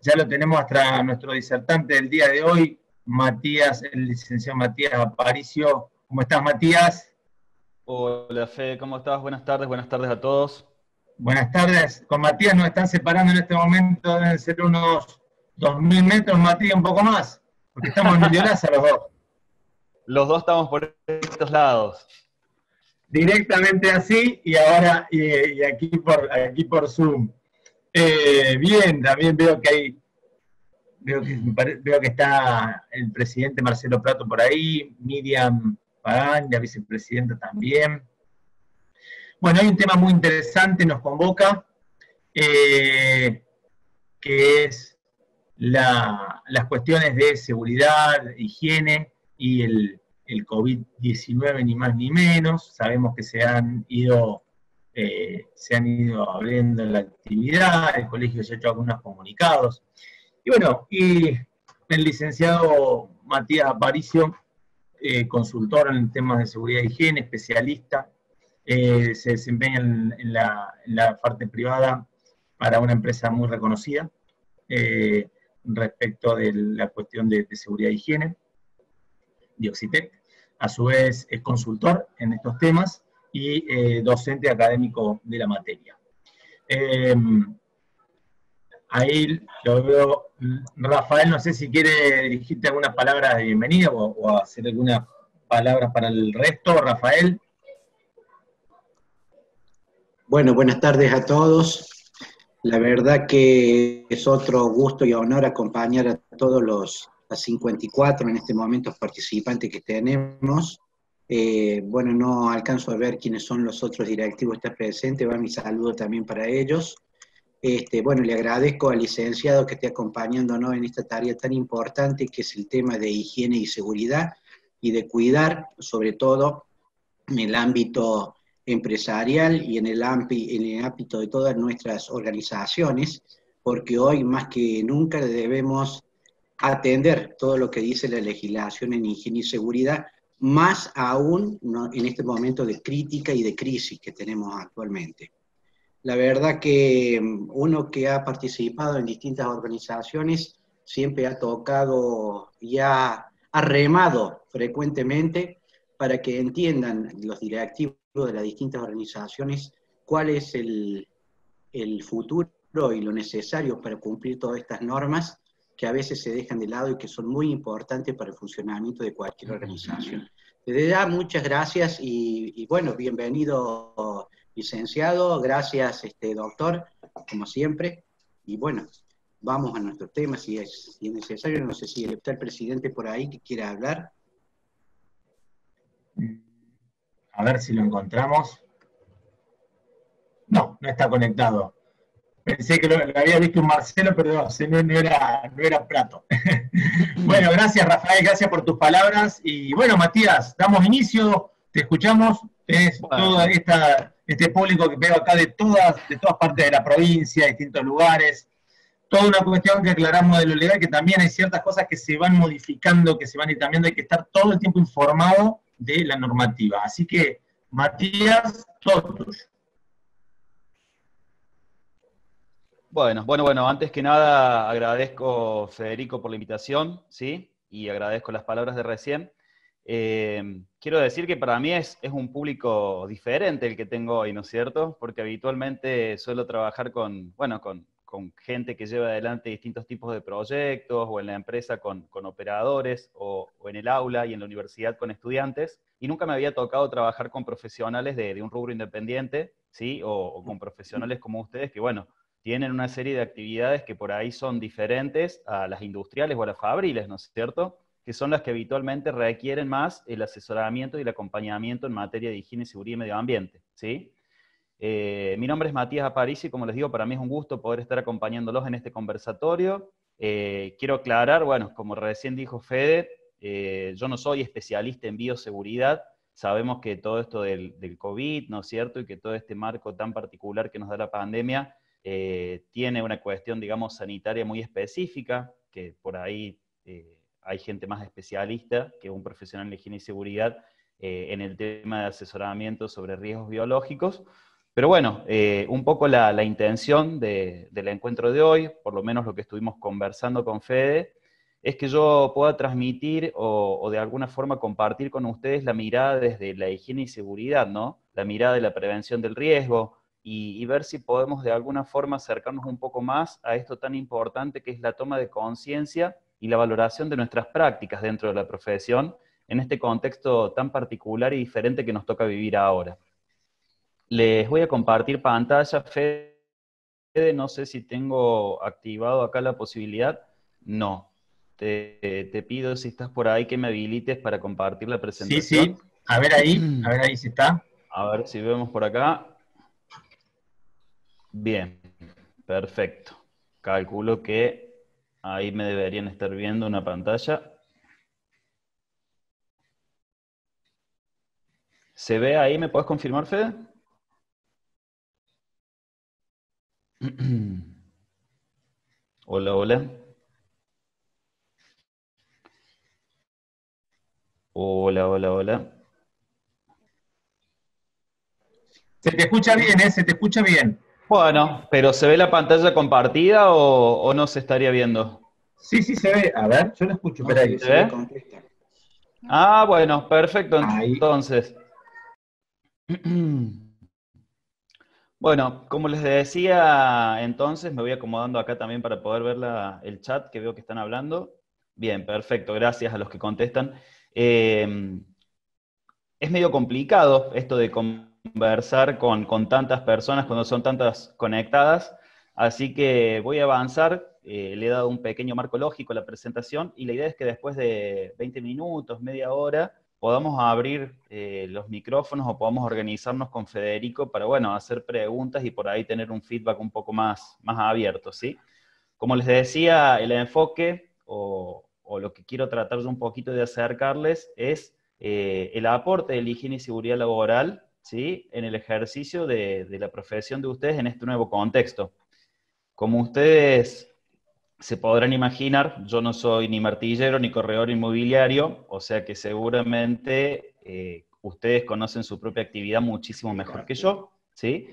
Ya lo tenemos hasta nuestro disertante del día de hoy, Matías, el licenciado Matías Aparicio. ¿Cómo estás, Matías? Hola Fede, ¿cómo estás? Buenas tardes a todos. Buenas tardes. Con Matías nos están separando en este momento, deben ser unos 2000 metros, Matías, un poco más, porque estamos en Mendiolaza los dos. Los dos estamos por estos lados. Directamente así y ahora y aquí por Zoom. Bien, también veo que está el presidente Marcelo Prato por ahí, Miriam Pagán, la vicepresidenta también. Bueno, hay un tema muy interesante, nos convoca, eh, que es las cuestiones de seguridad, higiene y el COVID-19, ni más ni menos. Sabemos que se han ido abriendo la actividad, el colegio ya ha hecho algunos comunicados. Y bueno, y el licenciado Matías Aparicio, consultor en temas de seguridad e higiene, especialista, se desempeña en la parte privada para una empresa muy reconocida eh, respecto de la cuestión de seguridad e higiene, Dioxitec. A su vez es consultor en estos temas y docente académico de la materia. Eh, Ahí lo veo. Rafael, no sé si quiere dirigirte alguna palabra de bienvenida o hacer alguna palabra para el resto, Rafael. Bueno, buenas tardes a todos. La verdad que es otro gusto y honor acompañar a todos a 54 en este momento participantes que tenemos. Bueno, no alcanzo a ver quiénes son los otros directivos que están presentes, va mi saludo también para ellos. Bueno, le agradezco al licenciado que esté acompañándonos en esta tarea tan importante que es el tema de higiene y seguridad y de cuidar, sobre todo en el ámbito empresarial y en el ámbito de todas nuestras organizaciones, porque hoy más que nunca debemos atender todo lo que dice la legislación en higiene y seguridad, más aún, ¿no?, en este momento de crítica y de crisis que tenemos actualmente. La verdad que uno que ha participado en distintas organizaciones siempre ha tocado y ha remado frecuentemente para que entiendan los directivos de las distintas organizaciones cuál es el futuro y lo necesario para cumplir todas estas normas que a veces se dejan de lado y que son muy importantes para el funcionamiento de cualquier organización. Desde ya, muchas gracias y bueno, bienvenido, licenciado, gracias, doctor, como siempre, y bueno, vamos a nuestro tema si es necesario. No sé si está el presidente por ahí que quiera hablar. A ver si lo encontramos. No, no está conectado. Pensé que lo había visto un Marcelo, pero no era Prato. Bueno, gracias Rafael, gracias por tus palabras. Y bueno, Matías, damos inicio, te escuchamos. Tenés todo Bueno, este público que veo acá de todas partes de la provincia, distintos lugares. Toda una cuestión que aclaramos de lo legal, que también hay ciertas cosas que se van modificando, que se van a ir cambiando, hay que estar todo el tiempo informado de la normativa. Así que, Matías, todo tuyo. bueno, antes que nada agradezco, Federico, por la invitación, ¿sí? Y agradezco las palabras de recién. Quiero decir que para mí es un público diferente el que tengo hoy, ¿no es cierto? Porque habitualmente suelo trabajar con gente que lleva adelante distintos tipos de proyectos, o en la empresa con operadores, o en el aula y en la universidad con estudiantes, y nunca me había tocado trabajar con profesionales de un rubro independiente, ¿sí? O con profesionales como ustedes que, bueno, tienen una serie de actividades que por ahí son diferentes a las industriales o a las fabriles, ¿no es cierto?, que son las que habitualmente requieren más el asesoramiento y el acompañamiento en materia de higiene, seguridad y medio ambiente, ¿sí? Mi nombre es Matías Aparici, y como les digo, para mí es un gusto poder estar acompañándolos en este conversatorio. Quiero aclarar, bueno, como recién dijo Fede, yo no soy especialista en bioseguridad. Sabemos que todo esto del COVID, ¿no es cierto?, y que todo este marco tan particular que nos da la pandemia, tiene una cuestión, digamos, sanitaria muy específica, que por ahí hay gente más especialista que un profesional de higiene y seguridad en el tema de asesoramiento sobre riesgos biológicos. Pero bueno, un poco la intención del encuentro de hoy, por lo menos lo que estuvimos conversando con Fede, es que yo pueda transmitir o de alguna forma compartir con ustedes la mirada desde la higiene y seguridad, ¿no? La mirada de la prevención del riesgo y ver si podemos de alguna forma acercarnos un poco más a esto tan importante que es la toma de conciencia y la valoración de nuestras prácticas dentro de la profesión en este contexto tan particular y diferente que nos toca vivir ahora. Les voy a compartir pantalla, Fede, no sé si tengo activado acá la posibilidad. No. Te pido si estás por ahí que me habilites para compartir la Sí, sí, presentación. a ver ahí si está. A ver si vemos por acá. Bien, perfecto. Calculo que ahí me deberían estar viendo una pantalla. ¿Se ve ahí? ¿Me puedes confirmar, Fede? Hola, hola. Hola, hola, hola. Se te escucha bien, ¿eh? Se te escucha bien. Bueno, pero ¿se ve la pantalla compartida o no se estaría viendo? Sí, sí, se ve. A ver, yo lo escucho, No, espera ahí. ¿Se se ve ve? completa. Ah, bueno, perfecto. Ahí. Entonces, bueno, como les decía, entonces me voy acomodando acá también para poder ver el chat que veo que están hablando. Bien, perfecto, gracias a los que contestan. Eh, es medio complicado esto de conversar con tantas personas cuando son tantas conectadas, así que voy a avanzar. Le he dado un pequeño marco lógico a la presentación y la idea es que después de 20 minutos, media hora, podamos abrir los micrófonos o podamos organizarnos con Federico para, bueno, hacer preguntas y por ahí tener un feedback un poco más abierto, ¿sí? Como les decía, el enfoque o lo que quiero tratar yo un poquito de acercarles es el aporte de la higiene y seguridad laboral, ¿sí? En el ejercicio de la profesión de ustedes en este nuevo contexto. Como ustedes se podrán imaginar, yo no soy ni martillero ni corredor inmobiliario, o sea que seguramente ustedes conocen su propia actividad muchísimo mejor que yo, ¿sí?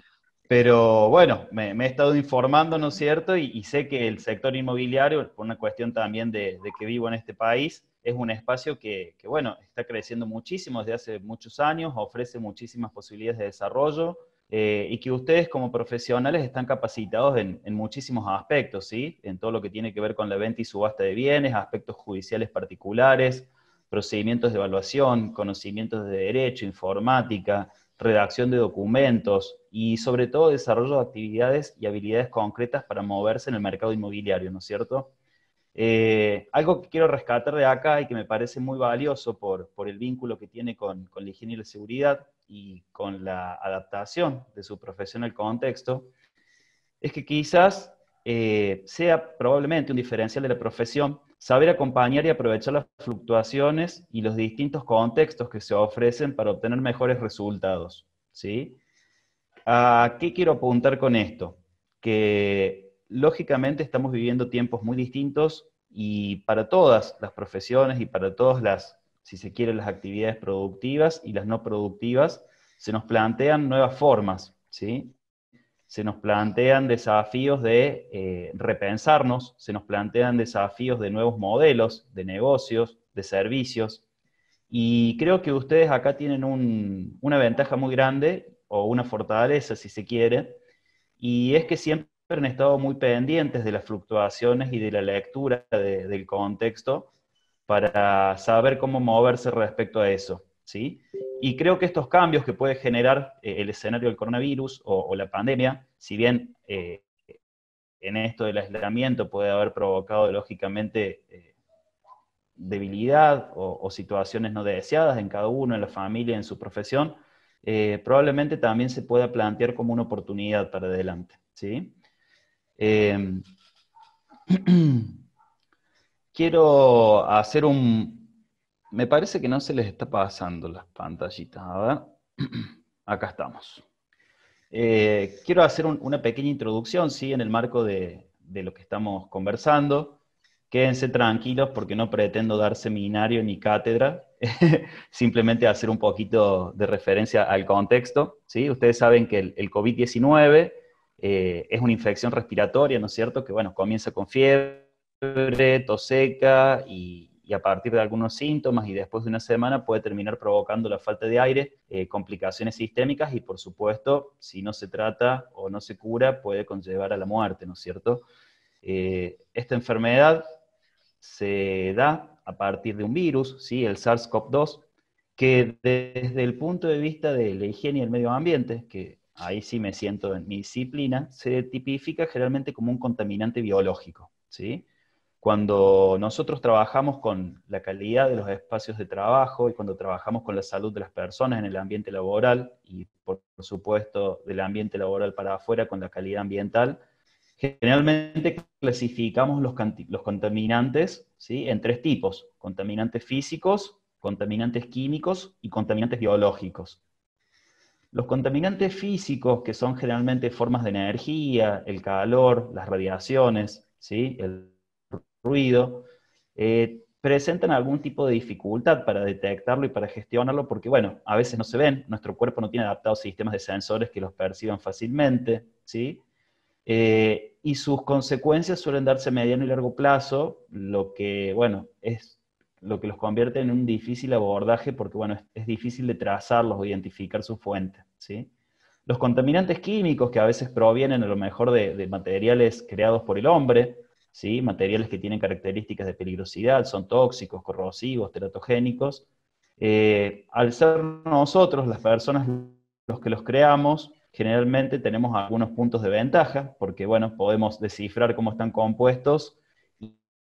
Pero bueno, me he estado informando, ¿no es cierto? Y sé que el sector inmobiliario, por una cuestión también de que vivo en este país, es un espacio que, bueno, está creciendo muchísimo desde hace muchos años, ofrece muchísimas posibilidades de desarrollo, y que ustedes como profesionales están capacitados en muchísimos aspectos, ¿sí? En todo lo que tiene que ver con la venta y subasta de bienes, aspectos judiciales particulares, procedimientos de evaluación, conocimientos de derecho, informática, redacción de documentos y sobre todo desarrollo de actividades y habilidades concretas para moverse en el mercado inmobiliario, ¿no es cierto? Algo que quiero rescatar de acá y que me parece muy valioso por el vínculo que tiene con la higiene y la seguridad y con la adaptación de su profesión al contexto, es que quizás sea probablemente un diferencial de la profesión saber acompañar y aprovechar las fluctuaciones y los distintos contextos que se ofrecen para obtener mejores resultados, ¿sí? ¿A qué quiero apuntar con esto? Que lógicamente estamos viviendo tiempos muy distintos y para todas las profesiones y para todas las, si se quiere, las actividades productivas y las no productivas, se nos plantean nuevas formas, ¿sí? Se nos plantean desafíos de repensarnos, se nos plantean desafíos de nuevos modelos, de negocios, de servicios, y creo que ustedes acá tienen una ventaja muy grande, o una fortaleza si se quiere, y es que siempre han estado muy pendientes de las fluctuaciones y de la lectura del contexto para saber cómo moverse respecto a eso, ¿sí? Y creo que estos cambios que puede generar el escenario del coronavirus o la pandemia, si bien en esto del aislamiento puede haber provocado lógicamente debilidad o situaciones no deseadas en cada uno, en la familia, en su profesión, probablemente también se pueda plantear como una oportunidad para adelante, ¿sí? Eh, quiero hacer Me parece que no se les está pasando las pantallitas, a ver. Acá estamos. Quiero hacer una pequeña introducción, ¿sí? En el marco de lo que estamos conversando. Quédense tranquilos porque no pretendo dar seminario ni cátedra. simplemente hacer un poquito de referencia al contexto, ¿sí? Ustedes saben que el COVID-19 es una infección respiratoria, ¿no es cierto? Que, bueno, comienza con fiebre, tos seca y a partir de algunos síntomas y después de una semana puede terminar provocando la falta de aire, complicaciones sistémicas y, por supuesto, si no se trata o no se cura, puede conllevar a la muerte, ¿no es cierto? Esta enfermedad se da a partir de un virus, ¿sí? El SARS-CoV-2, que desde el punto de vista de la higiene y el medio ambiente, que ahí sí me siento en mi disciplina, se tipifica generalmente como un contaminante biológico, ¿sí? Cuando nosotros trabajamos con la calidad de los espacios de trabajo y cuando trabajamos con la salud de las personas en el ambiente laboral y, por supuesto, del ambiente laboral para afuera con la calidad ambiental, generalmente clasificamos los contaminantes, ¿sí? En tres tipos: contaminantes físicos, contaminantes químicos y contaminantes biológicos. Los contaminantes físicos, que son generalmente formas de energía, el calor, las radiaciones, ¿sí? El ruido, presentan algún tipo de dificultad para detectarlo y para gestionarlo porque, bueno, a veces no se ven, nuestro cuerpo no tiene adaptados sistemas de sensores que los perciban fácilmente, ¿sí? Y sus consecuencias suelen darse a mediano y largo plazo, lo que, bueno, es lo que los convierte en un difícil abordaje porque, bueno, es difícil de trazarlos o identificar su fuente, ¿sí? Los contaminantes químicos, que a veces provienen a lo mejor de materiales creados por el hombre, ¿sí? Materiales que tienen características de peligrosidad, son tóxicos, corrosivos, teratogénicos. Al ser nosotros, las personas, los que los creamos, generalmente tenemos algunos puntos de ventaja, porque, bueno, podemos descifrar cómo están compuestos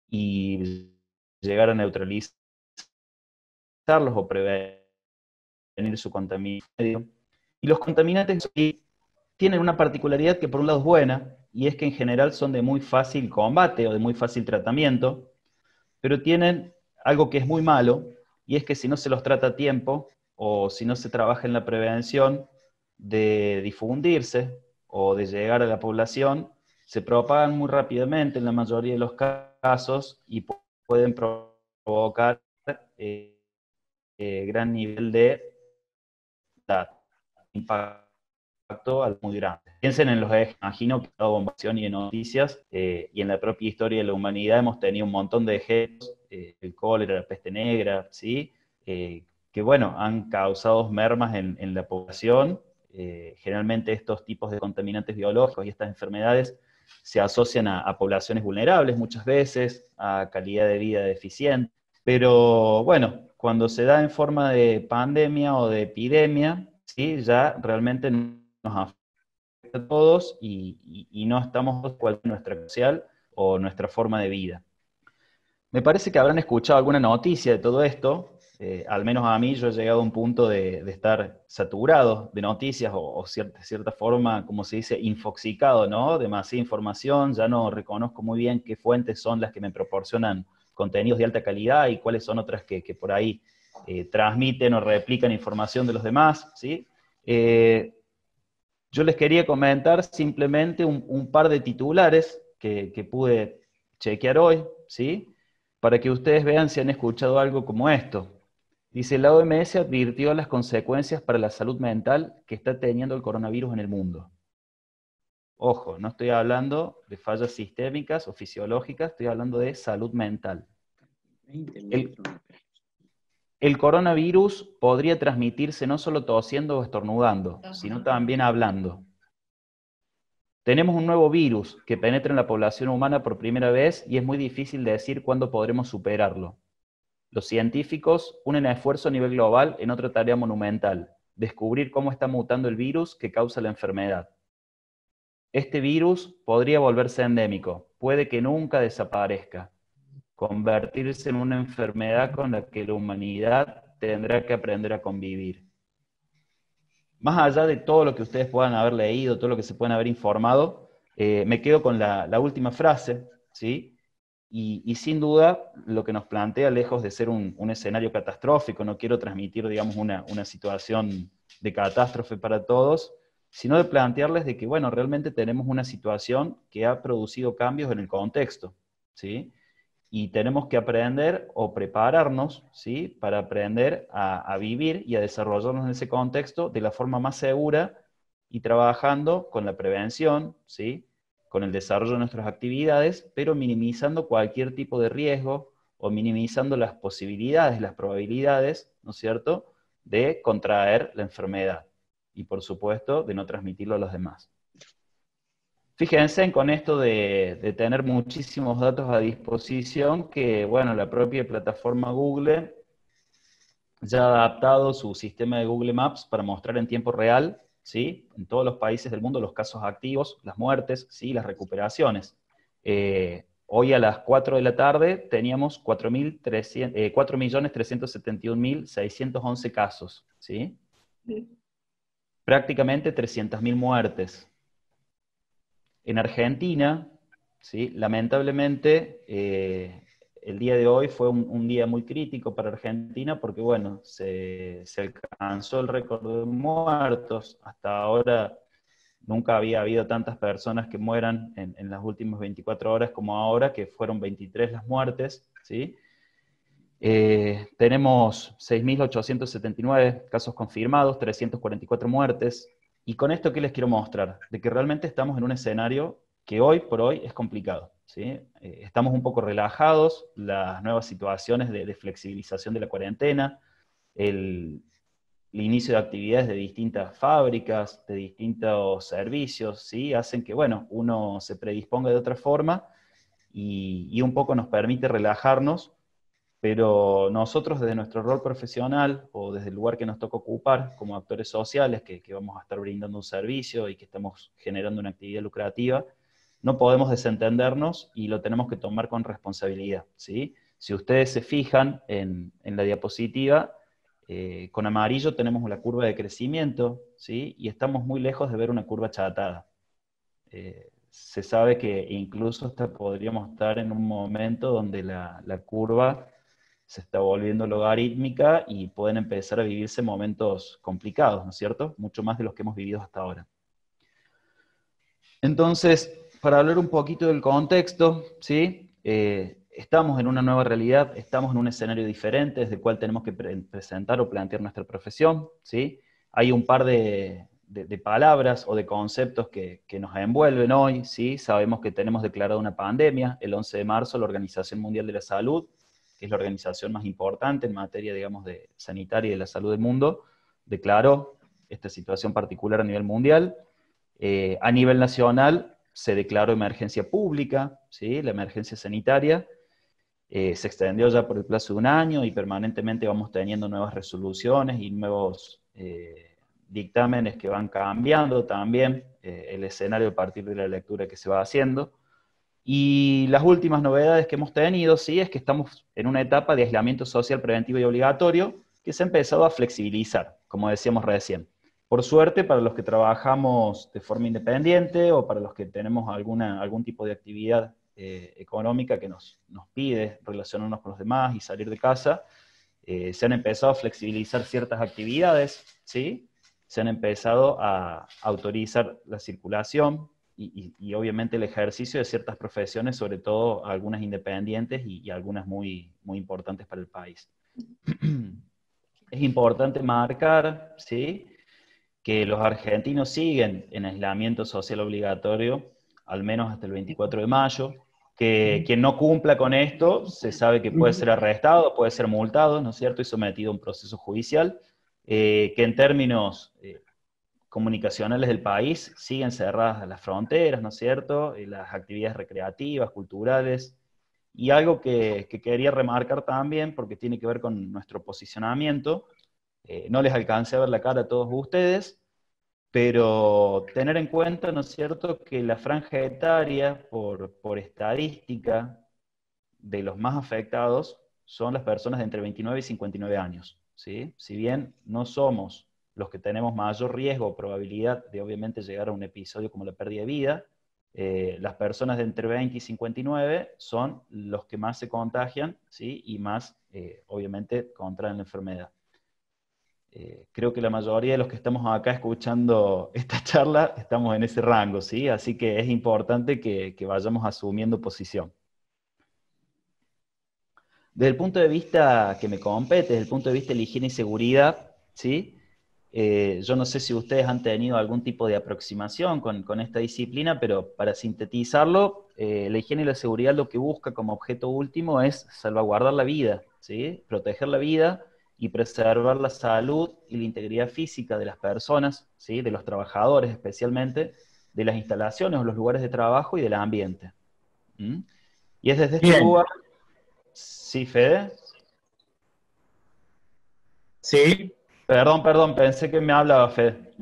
y llegar a neutralizarlos o prevenir su contaminación. Y los contaminantes tienen una particularidad que por un lado es buena, y es que en general son de muy fácil combate o de muy fácil tratamiento, pero tienen algo que es muy malo, y es que si no se los trata a tiempo, o si no se trabaja en la prevención de difundirse o de llegar a la población, se propagan muy rápidamente en la mayoría de los casos y pueden provocar gran nivel de impacto muy grande. Piensen en los ejes, imagino que en la bombación y en noticias y en la propia historia de la humanidad hemos tenido un montón de ejemplos, el cólera, la peste negra, ¿sí? Que, bueno, han causado mermas en la población. Generalmente estos tipos de contaminantes biológicos y estas enfermedades se asocian a poblaciones vulnerables muchas veces, a calidad de vida deficiente, pero bueno, cuando se da en forma de pandemia o de epidemia, ¿sí? Ya realmente nos afecta a todos y no estamos cual nuestra social o nuestra forma de vida. Me parece que habrán escuchado alguna noticia de todo esto, al menos a mí yo he llegado a un punto de estar saturado de noticias o cierta forma, como se dice, infoxicado, ¿no? Demasiada información, ya no reconozco muy bien qué fuentes son las que me proporcionan contenidos de alta calidad y cuáles son otras que por ahí transmiten o replican información de los demás, ¿sí? Yo les quería comentar simplemente un par de titulares que pude chequear hoy, ¿sí? Para que ustedes vean si han escuchado algo como esto. Dice, la OMS advirtió las consecuencias para la salud mental que está teniendo el coronavirus en el mundo. Ojo, no estoy hablando de fallas sistémicas o fisiológicas, estoy hablando de salud mental. El coronavirus podría transmitirse no solo tosiendo o estornudando, sino también hablando. Tenemos un nuevo virus que penetra en la población humana por primera vez y es muy difícil de decir cuándo podremos superarlo. Los científicos unen esfuerzo a nivel global en otra tarea monumental: descubrir cómo está mutando el virus que causa la enfermedad. Este virus podría volverse endémico, puede que nunca desaparezca, convertirse en una enfermedad con la que la humanidad tendrá que aprender a convivir. Más allá de todo lo que ustedes puedan haber leído, todo lo que se puedan haber informado, me quedo con la última frase, ¿sí? Y sin duda, lo que nos plantea, lejos de ser un escenario catastrófico, no quiero transmitir, digamos, una situación de catástrofe para todos, sino de plantearles de que, bueno, realmente tenemos una situación que ha producido cambios en el contexto, ¿sí? y tenemos que aprender o prepararnos, ¿sí?, para aprender a vivir y a desarrollarnos en ese contexto de la forma más segura y trabajando con la prevención, ¿sí?, con el desarrollo de nuestras actividades, pero minimizando cualquier tipo de riesgo o minimizando las posibilidades, las probabilidades, ¿no es cierto?, de contraer la enfermedad y, por supuesto, de no transmitirlo a los demás. Fíjense con esto de tener muchísimos datos a disposición que, bueno, la propia plataforma Google ya ha adaptado su sistema de Google Maps para mostrar en tiempo real, ¿sí?, en todos los países del mundo los casos activos, las muertes, ¿sí?, las recuperaciones. Hoy a las 4 de la tarde teníamos 4.371.611 casos, ¿sí? Prácticamente 300.000 muertes. En Argentina, ¿sí?, lamentablemente, el día de hoy fue un día muy crítico para Argentina porque, bueno, se alcanzó el récord de muertos. Hasta ahora nunca había habido tantas personas que mueran en las últimas 24 horas como ahora, que fueron 23 las muertes, ¿sí? Tenemos 6.879 casos confirmados, 344 muertes. Y con esto, ¿qué les quiero mostrar? De que realmente estamos en un escenario que hoy por hoy es complicado, ¿sí? Estamos un poco relajados, las nuevas situaciones de flexibilización de la cuarentena, el inicio de actividades de distintas fábricas, de distintos servicios, ¿sí?, hacen que, bueno, uno se predisponga de otra forma y un poco nos permite relajarnos, pero nosotros desde nuestro rol profesional o desde el lugar que nos toca ocupar como actores sociales, que vamos a estar brindando un servicio y que estamos generando una actividad lucrativa, no podemos desentendernos y lo tenemos que tomar con responsabilidad, ¿sí? Si ustedes se fijan en la diapositiva, con amarillo tenemos la curva de crecimiento, ¿sí?, y estamos muy lejos de ver una curva achatada. Se sabe que incluso hasta podríamos estar en un momento donde la curva se está volviendo logarítmica y pueden empezar a vivirse momentos complicados, ¿no es cierto? Mucho más de los que hemos vivido hasta ahora. Entonces, para hablar un poquito del contexto, ¿sí?, estamos en una nueva realidad, estamos en un escenario diferente desde el cual tenemos que presentar o plantear nuestra profesión, ¿sí? Hay un par de palabras o de conceptos que nos envuelven hoy, ¿sí? Sabemos que tenemos declarada una pandemia. El 11 de marzo la Organización Mundial de la Salud, que es la organización más importante en materia, digamos, de sanitaria y de la salud del mundo, declaró esta situación particular a nivel mundial. A nivel nacional se declaró emergencia pública, ¿sí?, la emergencia sanitaria. Se extendió ya por el plazo de un año y permanentemente vamos teniendo nuevas resoluciones y nuevos dictámenes que van cambiando también el escenario a partir de la lectura que se va haciendo. Y las últimas novedades que hemos tenido, sí, es que estamos en una etapa de aislamiento social preventivo y obligatorio que se ha empezado a flexibilizar, como decíamos recién. Por suerte, para los que trabajamos de forma independiente o para los que tenemos algún tipo de actividad económica que nos pide relacionarnos con los demás y salir de casa, se han empezado a flexibilizar ciertas actividades, ¿sí? Se han empezado a autorizar la circulación y obviamente el ejercicio de ciertas profesiones, sobre todo algunas independientes y algunas muy, muy importantes para el país. Es importante marcar, ¿sí?, que los argentinos siguen en aislamiento social obligatorio, al menos hasta el 24 de mayo, que quien no cumpla con esto se sabe que puede ser arrestado, puede ser multado, ¿no es cierto?, y sometido a un proceso judicial, que en términos comunicacionales del país siguen cerradas las fronteras, ¿no es cierto?, las actividades recreativas, culturales, y algo que quería remarcar también, porque tiene que ver con nuestro posicionamiento. No les alcancé a ver la cara a todos ustedes, pero tener en cuenta, ¿no es cierto?, que la franja etaria, por estadística, de los más afectados son las personas de entre 29 y 59 años, ¿sí? Si bien no somos los que tenemos mayor riesgo o probabilidad de obviamente llegar a un episodio como la pérdida de vida, las personas de entre 20 y 59 son los que más se contagian, ¿sí?, y más, obviamente, contraen la enfermedad. Creo que la mayoría de los que estamos acá escuchando esta charla estamos en ese rango, ¿sí? Así que es importante que vayamos asumiendo posición. Desde el punto de vista que me compete, desde el punto de vista de la higiene y seguridad, ¿sí? Yo no sé si ustedes han tenido algún tipo de aproximación con esta disciplina, pero para sintetizarlo, la higiene y la seguridad lo que busca como objeto último es salvaguardar la vida, ¿sí? Proteger la vida y preservar la salud y la integridad física de las personas, ¿sí? De los trabajadores especialmente, de las instalaciones o los lugares de trabajo y del ambiente. ¿Mm? Y es desde este Bien, lugar, sí, Fede. sí, Perdón, pensé que me hablaba Fede.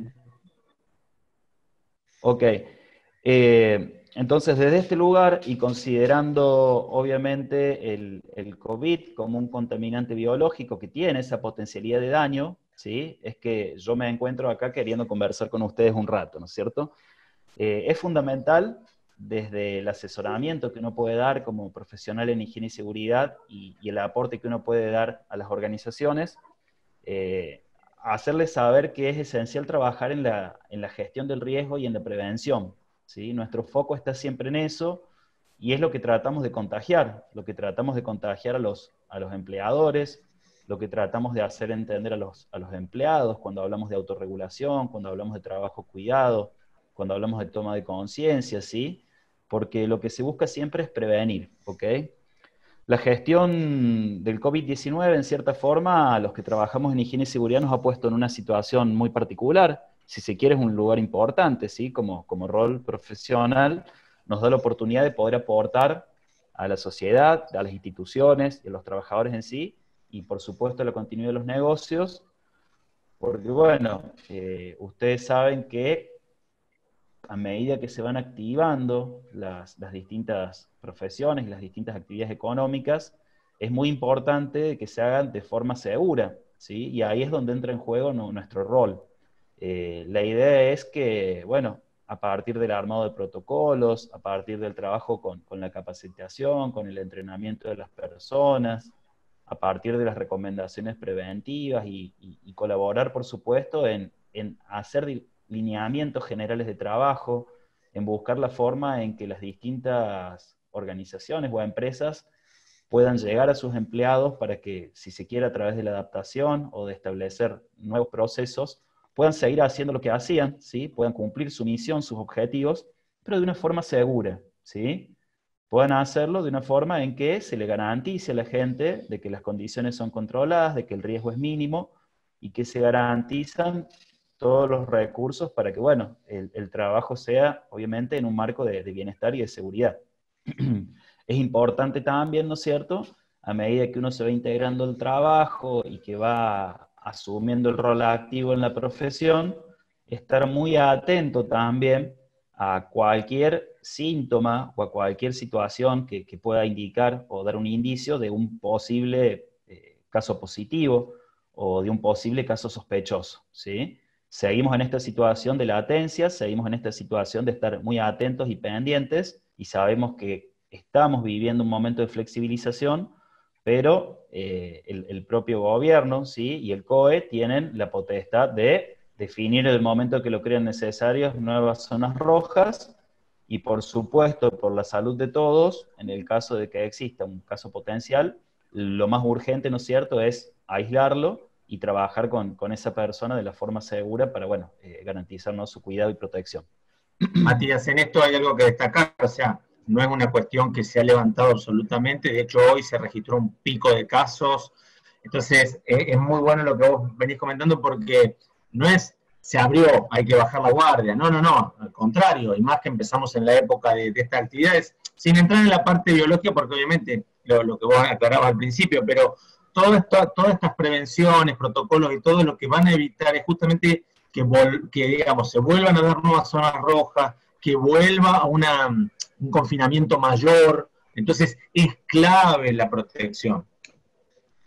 Ok. Entonces, desde este lugar y considerando obviamente el COVID como un contaminante biológico que tiene esa potencialidad de daño, ¿sí? Es que yo me encuentro acá queriendo conversar con ustedes un rato, ¿no es cierto? Es fundamental desde el asesoramiento que uno puede dar como profesional en higiene y seguridad y el aporte que uno puede dar a las organizaciones, eh, hacerles saber que es esencial trabajar en la gestión del riesgo y en la prevención, ¿sí? Nuestro foco está siempre en eso y es lo que tratamos de contagiar, lo que tratamos de contagiar a los empleadores, lo que tratamos de hacer entender a los empleados cuando hablamos de autorregulación, cuando hablamos de trabajo cuidado, cuando hablamos de toma de conciencia, ¿sí? Porque lo que se busca siempre es prevenir, ¿ok? La gestión del COVID-19, en cierta forma, a los que trabajamos en higiene y seguridad nos ha puesto en una situación muy particular. Si se quiere, es un lugar importante, ¿sí? Como rol profesional, nos da la oportunidad de poder aportar a la sociedad, a las instituciones y a los trabajadores en sí, y por supuesto a la continuidad de los negocios, porque bueno, ustedes saben que a medida que se van activando las distintas profesiones y las distintas actividades económicas, es muy importante que se hagan de forma segura, ¿sí? Y ahí es donde entra en juego nuestro rol. La idea es que, bueno, a partir del armado de protocolos, a partir del trabajo con la capacitación, con el entrenamiento de las personas, a partir de las recomendaciones preventivas y colaborar, por supuesto, en hacer lineamientos generales de trabajo, en buscar la forma en que las distintas organizaciones o empresas puedan llegar a sus empleados para que, si se quiere, a través de la adaptación o de establecer nuevos procesos, puedan seguir haciendo lo que hacían, ¿sí? Puedan cumplir su misión, sus objetivos, pero de una forma segura, ¿sí? Puedan hacerlo de una forma en que se le garantice a la gente de que las condiciones son controladas, de que el riesgo es mínimo y que se garantizan todos los recursos para que, bueno, el trabajo sea, obviamente, en un marco de bienestar y de seguridad. Es importante también, ¿no es cierto?, a medida que uno se va integrando al trabajo y que va asumiendo el rol activo en la profesión, estar muy atento también a cualquier síntoma o a cualquier situación que pueda indicar o dar un indicio de un posible caso positivo o de un posible caso sospechoso, ¿sí? Seguimos en esta situación de latencia, seguimos en esta situación de estar muy atentos y pendientes y sabemos que estamos viviendo un momento de flexibilización, pero el propio gobierno, ¿sí? Y el COE tienen la potestad de definir en el momento que lo crean necesarias nuevas zonas rojas y por supuesto por la salud de todos, en el caso de que exista un caso potencial, lo más urgente, ¿no es cierto?, es aislarlo y trabajar con esa persona de la forma segura para, bueno, garantizarnos su cuidado y protección. Matías, en esto hay algo que destacar, o sea, no es una cuestión que se ha levantado absolutamente, de hecho hoy se registró un pico de casos, entonces es muy bueno lo que vos venís comentando porque no es se abrió, hay que bajar la guardia, no, al contrario, y más que empezamos en la época de estas actividades, sin entrar en la parte biológica, porque obviamente lo que vos aclarabas al principio, pero todas estas prevenciones, protocolos y todo lo que van a evitar es justamente que digamos, se vuelvan a dar nuevas zonas rojas, que vuelva a un confinamiento mayor. Entonces, es clave la protección.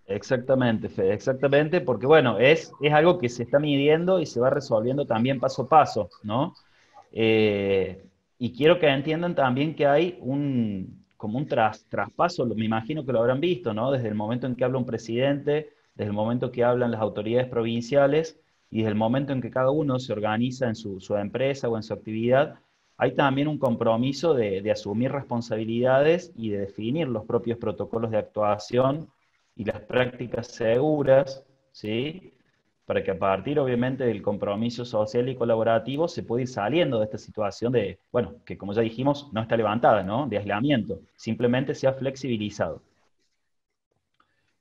Exactamente, Fede, exactamente, porque bueno, es algo que se está midiendo y se va resolviendo también paso a paso, ¿no? Y quiero que entiendan también que hay como un traspaso, me imagino que lo habrán visto, ¿no? Desde el momento en que habla un presidente, desde el momento que hablan las autoridades provinciales y desde el momento en que cada uno se organiza en su empresa o en su actividad, hay también un compromiso de asumir responsabilidades y de definir los propios protocolos de actuación y las prácticas seguras, ¿sí? Para que a partir, obviamente, del compromiso social y colaborativo se pueda ir saliendo de esta situación de, bueno, que como ya dijimos, no está levantada, ¿no? De aislamiento, simplemente se ha flexibilizado.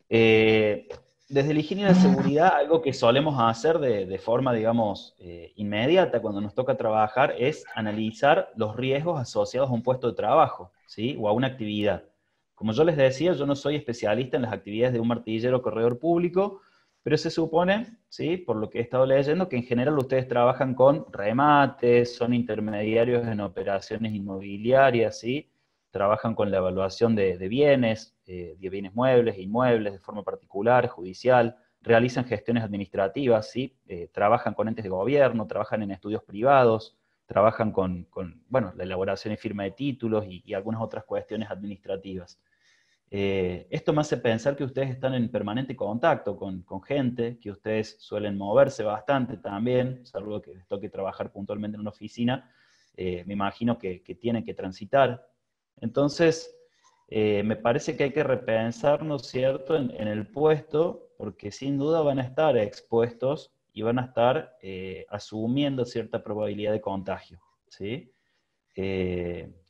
Eh, Desde la higiene y la seguridad, algo que solemos hacer de forma, digamos, inmediata cuando nos toca trabajar es analizar los riesgos asociados a un puesto de trabajo, ¿sí? O a una actividad. Como yo les decía, yo no soy especialista en las actividades de un martillero o corredor público, pero se supone, ¿sí? Por lo que he estado leyendo, que en general ustedes trabajan con remates, son intermediarios en operaciones inmobiliarias, ¿sí? Trabajan con la evaluación de bienes muebles e inmuebles de forma particular, judicial, realizan gestiones administrativas, ¿sí? Trabajan con entes de gobierno, trabajan en estudios privados, trabajan bueno, la elaboración y firma de títulos y algunas otras cuestiones administrativas. Esto me hace pensar que ustedes están en permanente contacto con gente, que ustedes suelen moverse bastante también, salvo que les toque trabajar puntualmente en una oficina, me imagino que tienen que transitar. Entonces, me parece que hay que repensar, ¿no es cierto?, en el puesto, porque sin duda van a estar expuestos y van a estar asumiendo cierta probabilidad de contagio, ¿sí?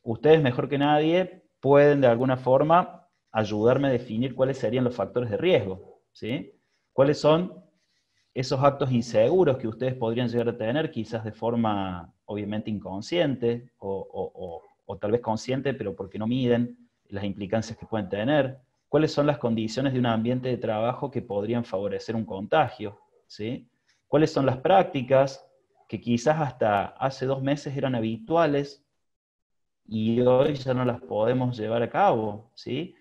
Ustedes mejor que nadie pueden de alguna forma ayudarme a definir cuáles serían los factores de riesgo, ¿sí? ¿Cuáles son esos actos inseguros que ustedes podrían llegar a tener, quizás de forma obviamente inconsciente o tal vez consciente, pero porque no miden las implicancias que pueden tener? ¿Cuáles son las condiciones de un ambiente de trabajo que podrían favorecer un contagio? ¿Sí? ¿Cuáles son las prácticas que quizás hasta hace 2 meses eran habituales y hoy ya no las podemos llevar a cabo? ¿Sí?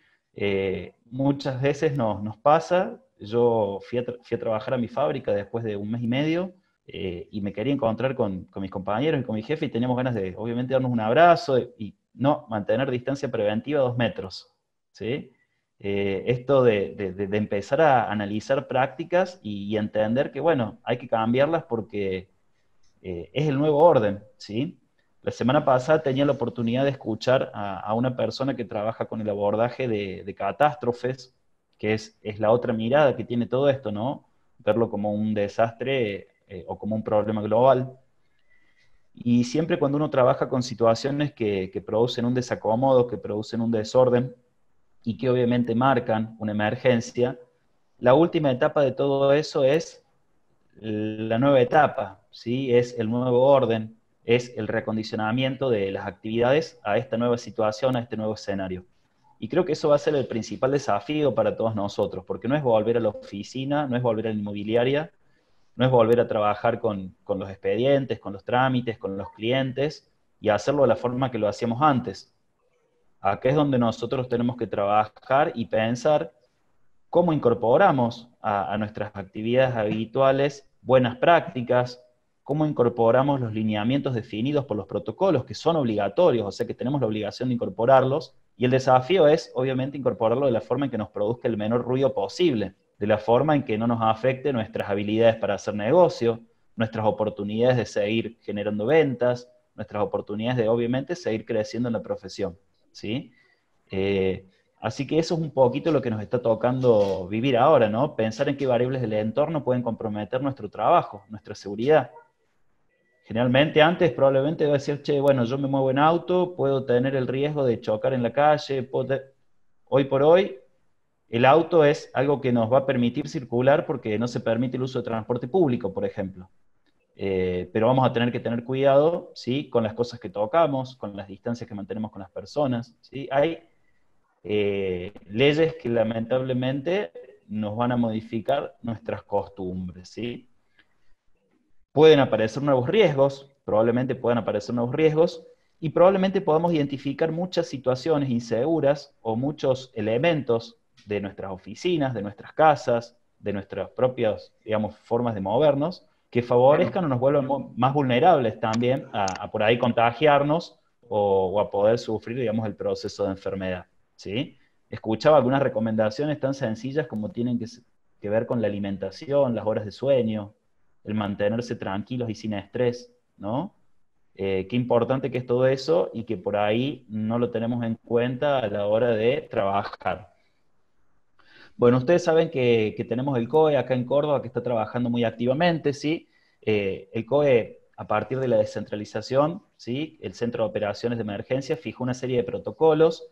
Muchas veces nos pasa, yo fui a trabajar a mi fábrica después de 1 mes y medio, y me quería encontrar con mis compañeros y con mi jefe y teníamos ganas de, obviamente, darnos un abrazo y no, mantener distancia preventiva 2 metros, ¿sí? Esto de empezar a analizar prácticas y entender que, bueno, hay que cambiarlas porque es el nuevo orden, ¿sí? La semana pasada tenía la oportunidad de escuchar a una persona que trabaja con el abordaje de catástrofes, que es la otra mirada que tiene todo esto, ¿no? Verlo como un desastre o como un problema global. Y siempre cuando uno trabaja con situaciones que producen un desacomodo, que producen un desorden y que obviamente marcan una emergencia, la última etapa de todo eso es la nueva etapa, ¿sí? Es el nuevo orden, es el reacondicionamiento de las actividades a esta nueva situación, a este nuevo escenario. Y creo que eso va a ser el principal desafío para todos nosotros, porque no es volver a la oficina, no es volver a la inmobiliaria, no es volver a trabajar con los expedientes, con los trámites, con los clientes, y hacerlo de la forma que lo hacíamos antes. Acá es donde nosotros tenemos que trabajar y pensar cómo incorporamos a nuestras actividades habituales buenas prácticas, cómo incorporamos los lineamientos definidos por los protocolos, que son obligatorios, o sea que tenemos la obligación de incorporarlos, y el desafío es, obviamente, incorporarlo de la forma en que nos produzca el menor ruido posible, de la forma en que no nos afecte nuestras habilidades para hacer negocio, nuestras oportunidades de seguir generando ventas, nuestras oportunidades de, obviamente, seguir creciendo en la profesión, ¿sí? Eh, Así que eso es un poquito lo que nos está tocando vivir ahora, ¿no? Pensar en qué variables del entorno pueden comprometer nuestro trabajo, nuestra seguridad. Generalmente antes probablemente iba a decir, che, bueno, yo me muevo en auto, puedo tener el riesgo de chocar en la calle. Hoy por hoy, el auto es algo que nos va a permitir circular porque no se permite el uso de transporte público, por ejemplo. Pero vamos a tener que tener cuidado, ¿sí? Con las cosas que tocamos, con las distancias que mantenemos con las personas, ¿sí? Hay leyes que lamentablemente nos van a modificar nuestras costumbres, ¿sí? Pueden aparecer nuevos riesgos, probablemente puedan aparecer nuevos riesgos, y probablemente podamos identificar muchas situaciones inseguras o muchos elementos de nuestras oficinas, de nuestras casas, de nuestras propias, digamos, formas de movernos, que favorezcan o nos vuelvan más vulnerables también a por ahí contagiarnos o a poder sufrir, digamos, el proceso de enfermedad, ¿sí? Escuchaba algunas recomendaciones tan sencillas como tienen que ver con la alimentación, las horas de sueño, el mantenerse tranquilos y sin estrés, ¿no? Qué importante que es todo eso y que por ahí no lo tenemos en cuenta a la hora de trabajar. Bueno, ustedes saben que tenemos el COE acá en Córdoba que está trabajando muy activamente, ¿sí? El COE, a partir de la descentralización, ¿sí? El Centro de Operaciones de Emergencia fijó una serie de protocolos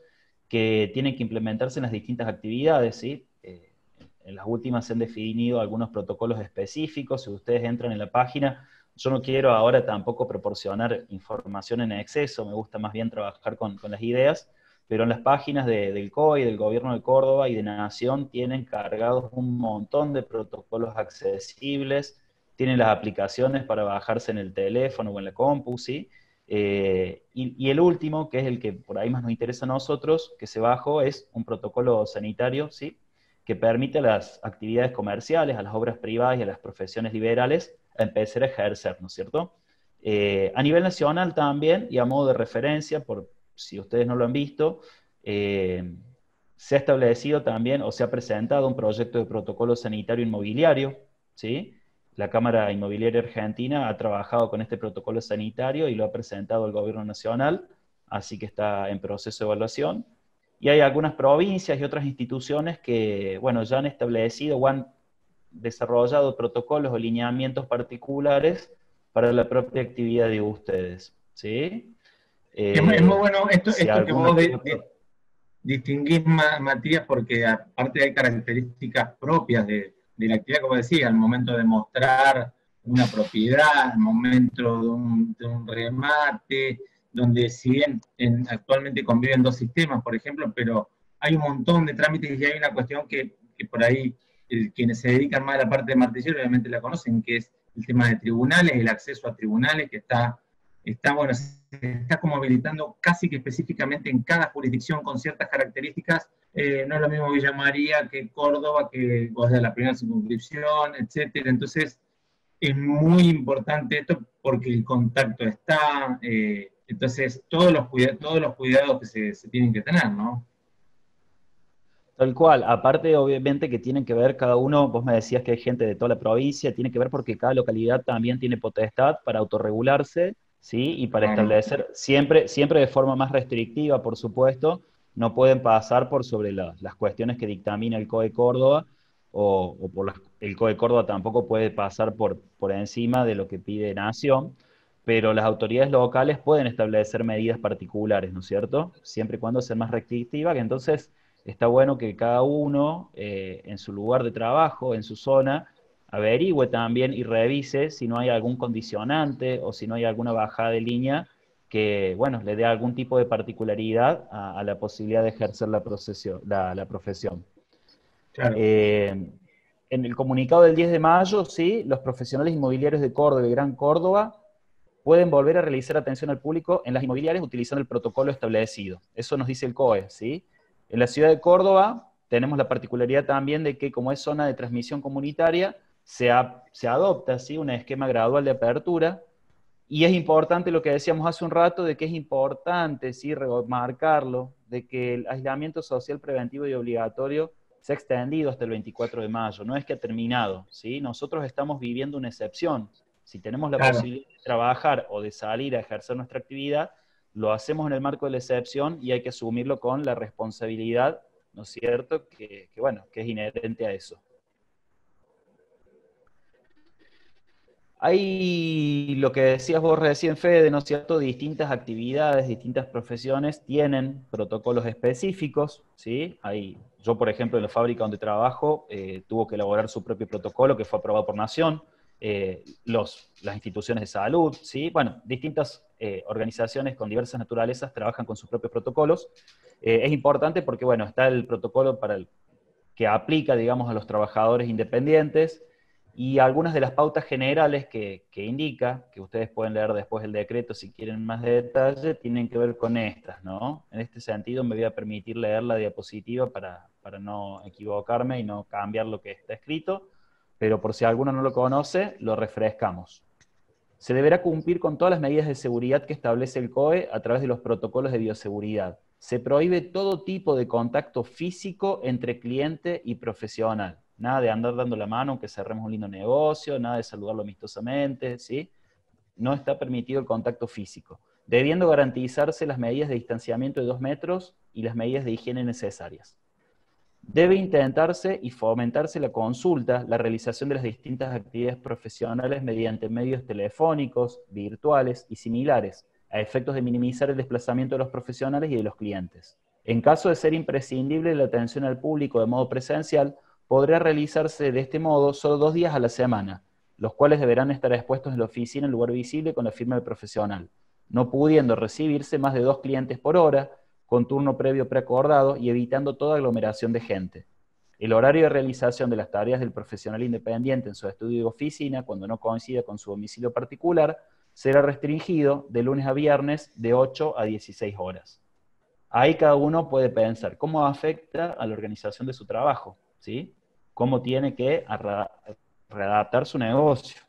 que tienen que implementarse en las distintas actividades, ¿sí? En las últimas se han definido algunos protocolos específicos. Si ustedes entran en la página, yo no quiero ahora tampoco proporcionar información en exceso, me gusta más bien trabajar con las ideas, pero en las páginas del COI, del Gobierno de Córdoba y de Nación tienen cargados un montón de protocolos accesibles, tienen las aplicaciones para bajarse en el teléfono o en la compu, ¿sí? Y el último, que es el que por ahí más nos interesa a nosotros, que se bajó, es un protocolo sanitario, ¿sí? Que permite a las actividades comerciales, a las obras privadas y a las profesiones liberales a empezar a ejercer, ¿no es cierto? A nivel nacional también, y a modo de referencia, por si ustedes no lo han visto, se ha establecido también o se ha presentado un proyecto de protocolo sanitario inmobiliario, ¿sí? La Cámara Inmobiliaria Argentina ha trabajado con este protocolo sanitario y lo ha presentado al Gobierno Nacional, así que está en proceso de evaluación. Y hay algunas provincias y otras instituciones que, bueno, ya han establecido o han desarrollado protocolos o lineamientos particulares para la propia actividad de ustedes, ¿sí? Es muy bueno Si esto que alguno vos que otro... distinguís, Matías, porque aparte hay características propias de la actividad, como decía, al momento de mostrar una propiedad, al momento de un remate, donde si bien actualmente conviven dos sistemas, por ejemplo, pero hay un montón de trámites y hay una cuestión que por ahí quienes se dedican más a la parte de martillero obviamente la conocen, que es el tema de tribunales, el acceso a tribunales, que bueno, se está como habilitando casi que específicamente en cada jurisdicción con ciertas características. No es lo mismo Villa María que Córdoba, que o sea, la primera circunscripción, etcétera. Entonces, es muy importante esto porque el contacto está, entonces todos los cuidados que se tienen que tener, ¿no? Tal cual, aparte obviamente que tienen que ver cada uno, vos me decías que hay gente de toda la provincia, tiene que ver porque cada localidad también tiene potestad para autorregularse, ¿sí? Y para Claro. establecer, siempre de forma más restrictiva, por supuesto, no pueden pasar por sobre las cuestiones que dictamina el COE Córdoba, o por el COE Córdoba tampoco puede pasar por encima de lo que pide Nación, pero las autoridades locales pueden establecer medidas particulares, ¿no es cierto? Siempre y cuando sean más restrictivas, que entonces está bueno que cada uno en su lugar de trabajo, en su zona, averigüe también y revise si no hay algún condicionante o si no hay alguna bajada de línea que, bueno, le dé algún tipo de particularidad a la posibilidad de ejercer la profesión. Claro. Eh, en el comunicado del 10 de mayo, sí, los profesionales inmobiliarios de Córdoba y Gran Córdoba pueden volver a realizar atención al público en las inmobiliarias utilizando el protocolo establecido. Eso nos dice el COE, ¿sí? En la ciudad de Córdoba tenemos la particularidad también de que como es zona de transmisión comunitaria, se adopta, ¿sí? Un esquema gradual de apertura, y es importante lo que decíamos hace un rato, de que es importante, ¿sí? Remarcarlo, de que el aislamiento social preventivo y obligatorio se ha extendido hasta el 24 de mayo, no es que ha terminado, ¿sí? Nosotros estamos viviendo una excepción. Si tenemos la Claro. posibilidad de trabajar o de salir a ejercer nuestra actividad, lo hacemos en el marco de la excepción y hay que asumirlo con la responsabilidad, ¿no es cierto?, bueno, que es inherente a eso. Hay lo que decías vos recién, Fede, ¿no es cierto? Distintas actividades, distintas profesiones tienen protocolos específicos, ¿sí? Yo, por ejemplo, en la fábrica donde trabajo, tuvo que elaborar su propio protocolo que fue aprobado por Nación, las instituciones de salud, ¿sí? Bueno, distintas organizaciones con diversas naturalezas trabajan con sus propios protocolos. Es importante porque, bueno, está el protocolo que aplica, digamos, a los trabajadores independientes, y algunas de las pautas generales que indica, que ustedes pueden leer después el decreto si quieren más detalle, tienen que ver con estas, ¿no? En este sentido me voy a permitir leer la diapositiva para no equivocarme y no cambiar lo que está escrito, pero por si alguno no lo conoce, lo refrescamos. Se deberá cumplir con todas las medidas de seguridad que establece el COE a través de los protocolos de bioseguridad. Se prohíbe todo tipo de contacto físico entre cliente y profesional. Nada de andar dando la mano aunque cerremos un lindo negocio, nada de saludarlo amistosamente, ¿sí? No está permitido el contacto físico, debiendo garantizarse las medidas de distanciamiento de 2 metros y las medidas de higiene necesarias. Debe intentarse y fomentarse la consulta, la realización de las distintas actividades profesionales mediante medios telefónicos, virtuales y similares, a efectos de minimizar el desplazamiento de los profesionales y de los clientes. En caso de ser imprescindible la atención al público de modo presencial, podrá realizarse de este modo solo 2 días a la semana, los cuales deberán estar expuestos en la oficina en lugar visible con la firma del profesional, no pudiendo recibirse más de 2 clientes por hora, con turno previo preacordado y evitando toda aglomeración de gente. El horario de realización de las tareas del profesional independiente en su estudio de oficina, cuando no coincida con su domicilio particular, será restringido de lunes a viernes de 8 a 16 horas. Ahí cada uno puede pensar cómo afecta a la organización de su trabajo, ¿sí? Cómo tiene que readaptar su negocio.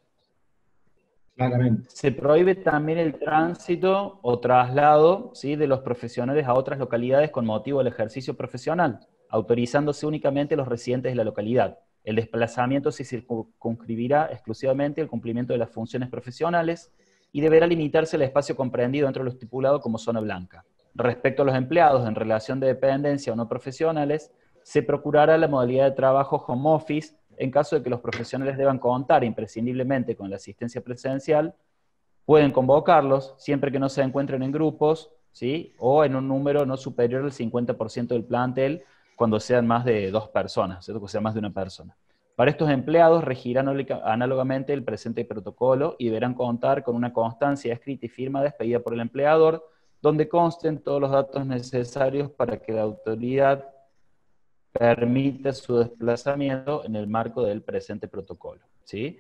Claramente. Se prohíbe también el tránsito o traslado, ¿sí?, de los profesionales a otras localidades con motivo del ejercicio profesional, autorizándose únicamente los residentes de la localidad. El desplazamiento se circunscribirá exclusivamente al cumplimiento de las funciones profesionales y deberá limitarse al espacio comprendido dentro de lo estipulado como zona blanca. Respecto a los empleados en relación de dependencia o no profesionales, se procurará la modalidad de trabajo home office en caso de que los profesionales deban contar imprescindiblemente con la asistencia presencial. Pueden convocarlos siempre que no se encuentren en grupos, ¿sí?, o en un número no superior al 50% del plantel cuando sean más de 2 personas, ¿cierto?, que sea más de una persona. Para estos empleados regirá análogamente el presente protocolo y deberán contar con una constancia escrita y firma despedida por el empleador, donde consten todos los datos necesarios para que la autoridad permite su desplazamiento en el marco del presente protocolo, ¿sí?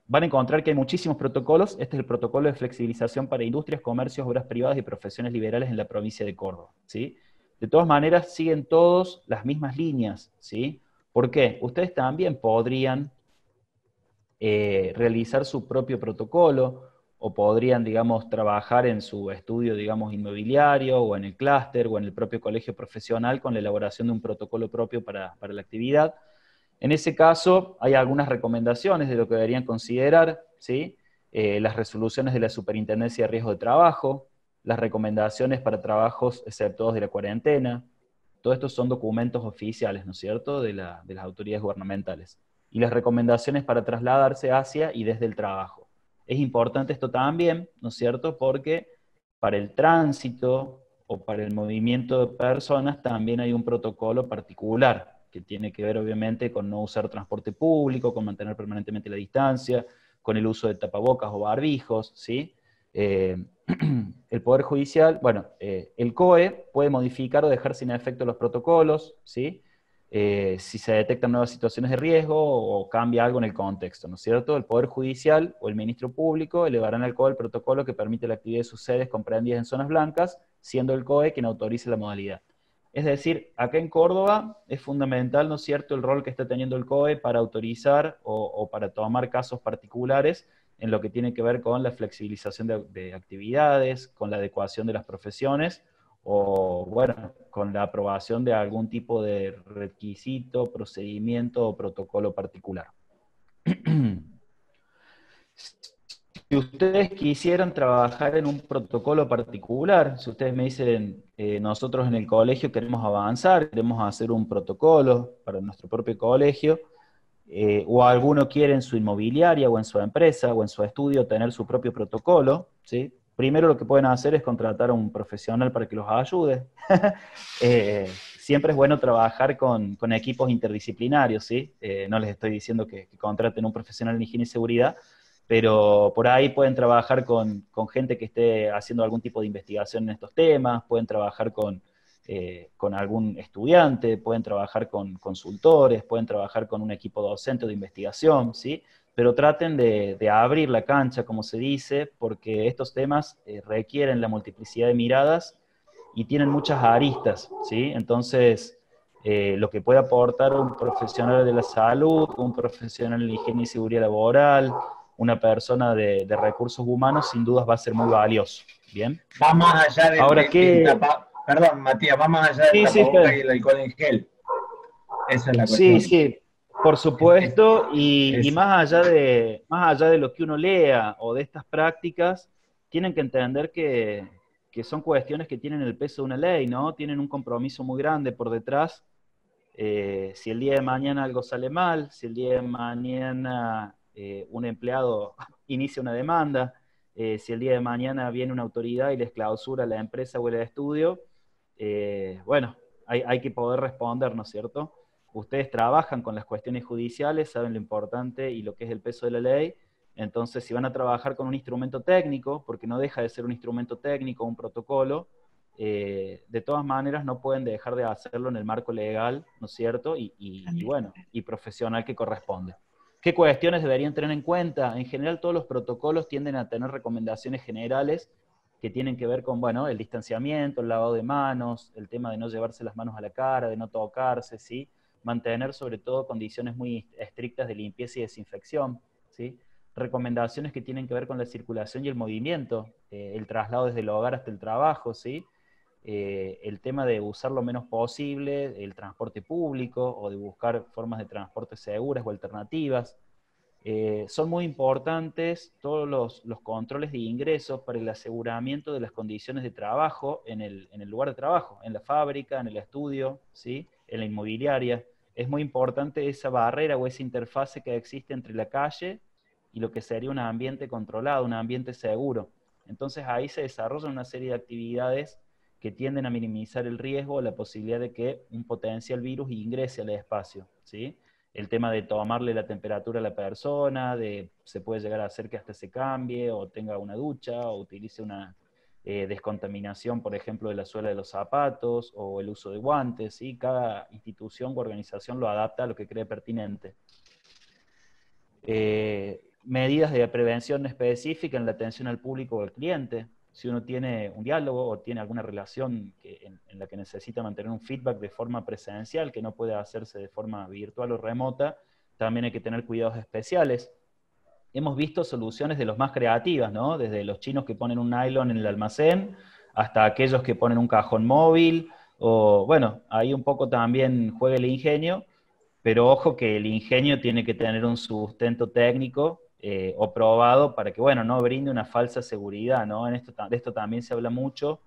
Van a encontrar que hay muchísimos protocolos. Este es el protocolo de flexibilización para industrias, comercios, obras privadas y profesiones liberales en la provincia de Córdoba, ¿sí? De todas maneras, siguen todos las mismas líneas, ¿sí? ¿Por qué? Ustedes también podrían realizar su propio protocolo, o podrían, digamos, trabajar en su estudio, digamos, inmobiliario, o en el clúster, o en el propio colegio profesional con la elaboración de un protocolo propio para la actividad. En ese caso, hay algunas recomendaciones de lo que deberían considerar, ¿sí? Las resoluciones de la Superintendencia de Riesgo de Trabajo, las recomendaciones para trabajos exceptuados de la cuarentena. Todos estos son documentos oficiales, ¿no es cierto?, de las autoridades gubernamentales. Y las recomendaciones para trasladarse hacia y desde el trabajo. Es importante esto también, ¿no es cierto?, porque para el tránsito o para el movimiento de personas también hay un protocolo particular, que tiene que ver obviamente con no usar transporte público, con mantener permanentemente la distancia, con el uso de tapabocas o barbijos, ¿sí? El Poder Judicial, bueno, el COE puede modificar o dejar sin efecto los protocolos, ¿sí? Si se detectan nuevas situaciones de riesgo o cambia algo en el contexto, ¿no es cierto? El Poder Judicial o el Ministro Público elevarán al COE el protocolo que permite la actividad de sus sedes comprendidas en zonas blancas, siendo el COE quien autorice la modalidad. Es decir, acá en Córdoba es fundamental, ¿no es cierto?, el rol que está teniendo el COE para autorizar o para tomar casos particulares en lo que tiene que ver con la flexibilización de actividades, con la adecuación de las profesiones, o bueno, con la aprobación de algún tipo de requisito, procedimiento o protocolo particular. Si ustedes quisieran trabajar en un protocolo particular, si ustedes me dicen, nosotros en el colegio queremos avanzar, queremos hacer un protocolo para nuestro propio colegio, o alguno quiere en su inmobiliaria o en su empresa o en su estudio tener su propio protocolo, ¿sí? Primero lo que pueden hacer es contratar a un profesional para que los ayude. Siempre es bueno trabajar con equipos interdisciplinarios, ¿sí? No les estoy diciendo que contraten un profesional en higiene y seguridad, pero por ahí pueden trabajar con gente que esté haciendo algún tipo de investigación en estos temas, pueden trabajar con algún estudiante, pueden trabajar con consultores, pueden trabajar con un equipo docente de investigación, ¿sí? Pero traten de abrir la cancha, como se dice, porque estos temas requieren la multiplicidad de miradas y tienen muchas aristas, ¿sí? Entonces, lo que puede aportar un profesional de la salud, un profesional de higiene y seguridad laboral, una persona de recursos humanos, sin dudas va a ser muy valioso, ¿bien? Va más allá Ahora, del tapa... Perdón, Matías, va más allá del Sí, sí, tapaboca y el alcohol en gel. Esa es la sí, cuestión. sí, por supuesto, y Es- más allá de lo que uno lea o de estas prácticas, tienen que entender que son cuestiones que tienen el peso de una ley, ¿no? Tienen un compromiso muy grande por detrás, Si el día de mañana algo sale mal, si el día de mañana un empleado inicia una demanda, si el día de mañana viene una autoridad y les clausura la empresa o el estudio, bueno, hay que poder responder, ¿no es cierto? Ustedes trabajan con las cuestiones judiciales, saben lo importante y lo que es el peso de la ley. Entonces, si van a trabajar con un instrumento técnico, porque no deja de ser un instrumento técnico, un protocolo, de todas maneras no pueden dejar de hacerlo en el marco legal, ¿no es cierto? Bueno, y profesional que corresponde. ¿Qué cuestiones deberían tener en cuenta? En general, todos los protocolos tienden a tener recomendaciones generales que tienen que ver con, bueno, el distanciamiento, el lavado de manos, el tema de no llevarse las manos a la cara, de no tocarse, ¿sí? Mantener sobre todo condiciones muy estrictas de limpieza y desinfección, ¿sí? Recomendaciones que tienen que ver con la circulación y el movimiento, el traslado desde el hogar hasta el trabajo, ¿sí? El tema de usar lo menos posible el transporte público o de buscar formas de transporte seguras o alternativas. Son muy importantes todos los controles de ingresos para el aseguramiento de las condiciones de trabajo en el lugar de trabajo, en la fábrica, en el estudio, ¿sí? En la inmobiliaria. Es muy importante esa barrera o esa interfase que existe entre la calle y lo que sería un ambiente controlado, un ambiente seguro. Entonces ahí se desarrollan una serie de actividades que tienden a minimizar el riesgo o la posibilidad de que un potencial virus ingrese al espacio, ¿sí? El tema de tomarle la temperatura a la persona, se puede llegar a hacer que hasta se cambie, o tenga una ducha, o utilice una descontaminación, por ejemplo, de la suela de los zapatos, o el uso de guantes, ¿sí? Cada institución u organización lo adapta a lo que cree pertinente. Medidas de prevención específica en la atención al público o al cliente. Si uno tiene un diálogo o tiene alguna relación en la que necesita mantener un feedback de forma presencial, que no puede hacerse de forma virtual o remota, también hay que tener cuidados especiales. Hemos visto soluciones de los más creativas, ¿no? Desde los chinos que ponen un nylon en el almacén, hasta aquellos que ponen un cajón móvil, o bueno, ahí un poco también juega el ingenio, pero ojo que el ingenio tiene que tener un sustento técnico o probado para que, bueno, no brinde una falsa seguridad, ¿no? De esto también se habla mucho,